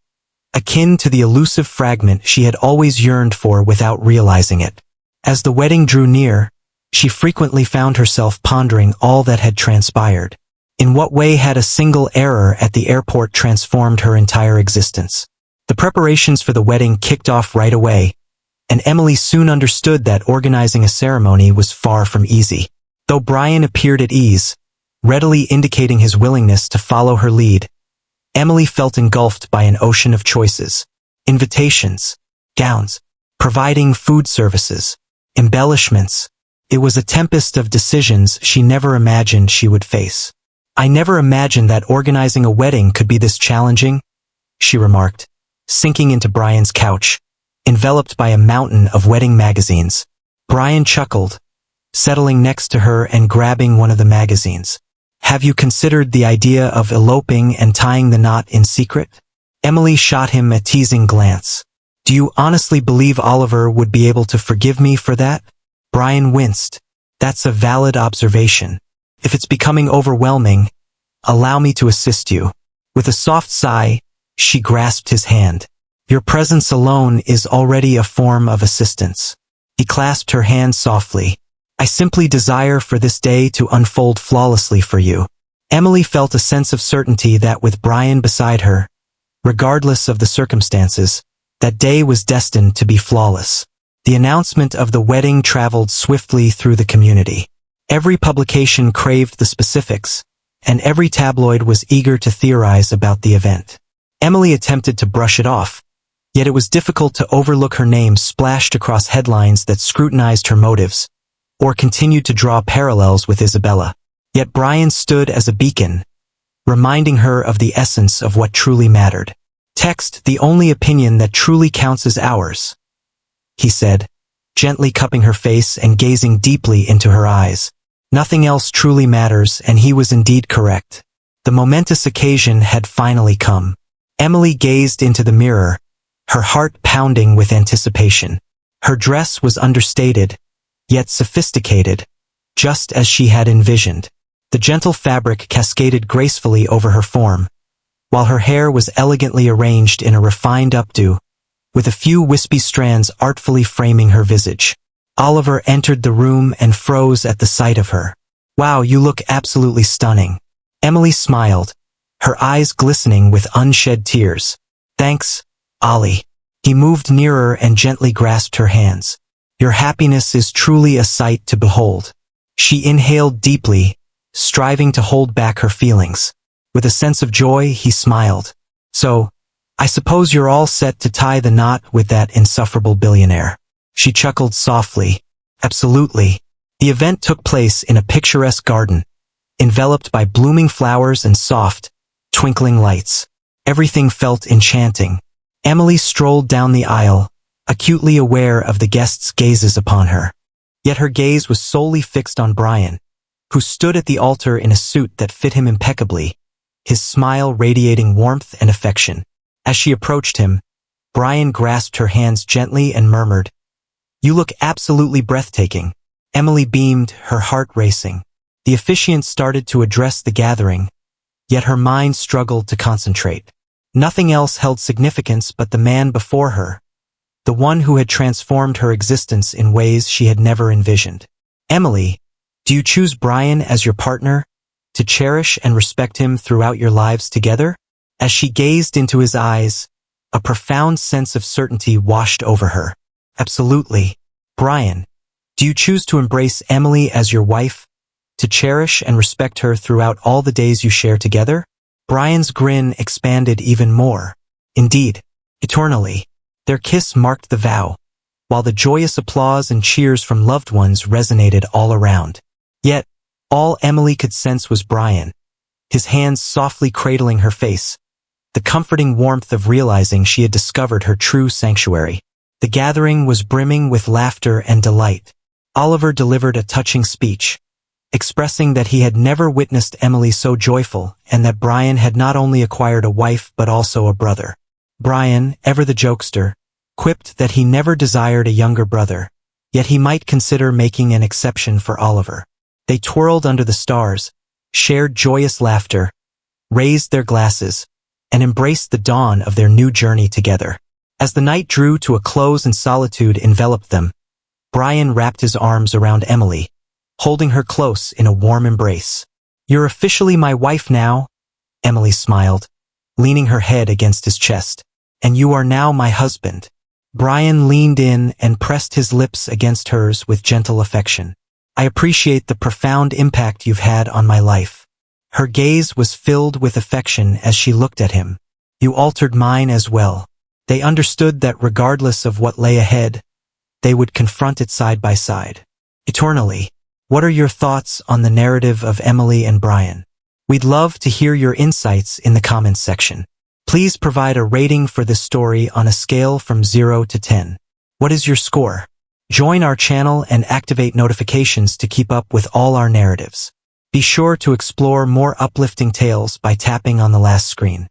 akin to the elusive fragment she had always yearned for without realizing it. As the wedding drew near, she frequently found herself pondering all that had transpired. In what way had a single error at the airport transformed her entire existence? The preparations for the wedding kicked off right away, and Emily soon understood that organizing a ceremony was far from easy. Though Brian appeared at ease, readily indicating his willingness to follow her lead, Emily felt engulfed by an ocean of choices. Invitations, gowns, providing food services, embellishments. It was a tempest of decisions she never imagined she would face. I never imagined that organizing a wedding could be this challenging, she remarked, sinking into Brian's couch, enveloped by a mountain of wedding magazines. Brian chuckled, settling next to her and grabbing one of the magazines. Have you considered the idea of eloping and tying the knot in secret? Emily shot him a teasing glance. Do you honestly believe Oliver would be able to forgive me for that? Brian winced. That's a valid observation. If it's becoming overwhelming, allow me to assist you. With a soft sigh, she grasped his hand. Your presence alone is already a form of assistance. He clasped her hand softly. I simply desire for this day to unfold flawlessly for you. Emily felt a sense of certainty that with Brian beside her, regardless of the circumstances, that day was destined to be flawless. The announcement of the wedding traveled swiftly through the community. Every publication craved the specifics, and every tabloid was eager to theorize about the event. Emily attempted to brush it off, yet it was difficult to overlook her name splashed across headlines that scrutinized her motives, or continued to draw parallels with Isabella. Yet Brian stood as a beacon, reminding her of the essence of what truly mattered. Text, the only opinion that truly counts is ours, he said, gently cupping her face and gazing deeply into her eyes. Nothing else truly matters, and he was indeed correct. The momentous occasion had finally come. Emily gazed into the mirror, her heart pounding with anticipation. Her dress was understated, yet sophisticated, just as she had envisioned. The gentle fabric cascaded gracefully over her form, while her hair was elegantly arranged in a refined updo, with a few wispy strands artfully framing her visage. Oliver entered the room and froze at the sight of her. Wow, you look absolutely stunning. Emily smiled, her eyes glistening with unshed tears. Thanks, Ollie. He moved nearer and gently grasped her hands. Your happiness is truly a sight to behold. She inhaled deeply, striving to hold back her feelings. With a sense of joy, he smiled. So, I suppose you're all set to tie the knot with that insufferable billionaire. She chuckled softly. Absolutely. The event took place in a picturesque garden, enveloped by blooming flowers and soft, twinkling lights. Everything felt enchanting. Emily strolled down the aisle, acutely aware of the guests' gazes upon her. Yet her gaze was solely fixed on Brian, who stood at the altar in a suit that fit him impeccably, his smile radiating warmth and affection. As she approached him, Brian grasped her hands gently and murmured, You look absolutely breathtaking. Emily beamed, her heart racing. The officiant started to address the gathering, yet her mind struggled to concentrate. Nothing else held significance but the man before her, the one who had transformed her existence in ways she had never envisioned. Emily, do you choose Brian as your partner, to cherish and respect him throughout your lives together? As she gazed into his eyes, a profound sense of certainty washed over her. Absolutely. Brian, do you choose to embrace Emily as your wife, to cherish and respect her throughout all the days you share together? Brian's grin expanded even more. Indeed, eternally. Their kiss marked the vow, while the joyous applause and cheers from loved ones resonated all around. Yet, all Emily could sense was Brian, his hands softly cradling her face, the comforting warmth of realizing she had discovered her true sanctuary. The gathering was brimming with laughter and delight. Oliver delivered a touching speech, expressing that he had never witnessed Emily so joyful and that Brian had not only acquired a wife but also a brother. Brian, ever the jokester, quipped that he never desired a younger brother, yet he might consider making an exception for Oliver. They twirled under the stars, shared joyous laughter, raised their glasses, and embraced the dawn of their new journey together. As the night drew to a close and solitude enveloped them, Brian wrapped his arms around Emily, holding her close in a warm embrace. "You're officially my wife now," Emily smiled, leaning her head against his chest. "And you are now my husband." Brian leaned in and pressed his lips against hers with gentle affection. "I appreciate the profound impact you've had on my life." Her gaze was filled with affection as she looked at him. "You altered mine as well." They understood that regardless of what lay ahead, they would confront it side by side, eternally. What are your thoughts on the narrative of Emily and Brian? We'd love to hear your insights in the comments section. Please provide a rating for this story on a scale from 0 to 10. What is your score? Join our channel and activate notifications to keep up with all our narratives. Be sure to explore more uplifting tales by tapping on the last screen.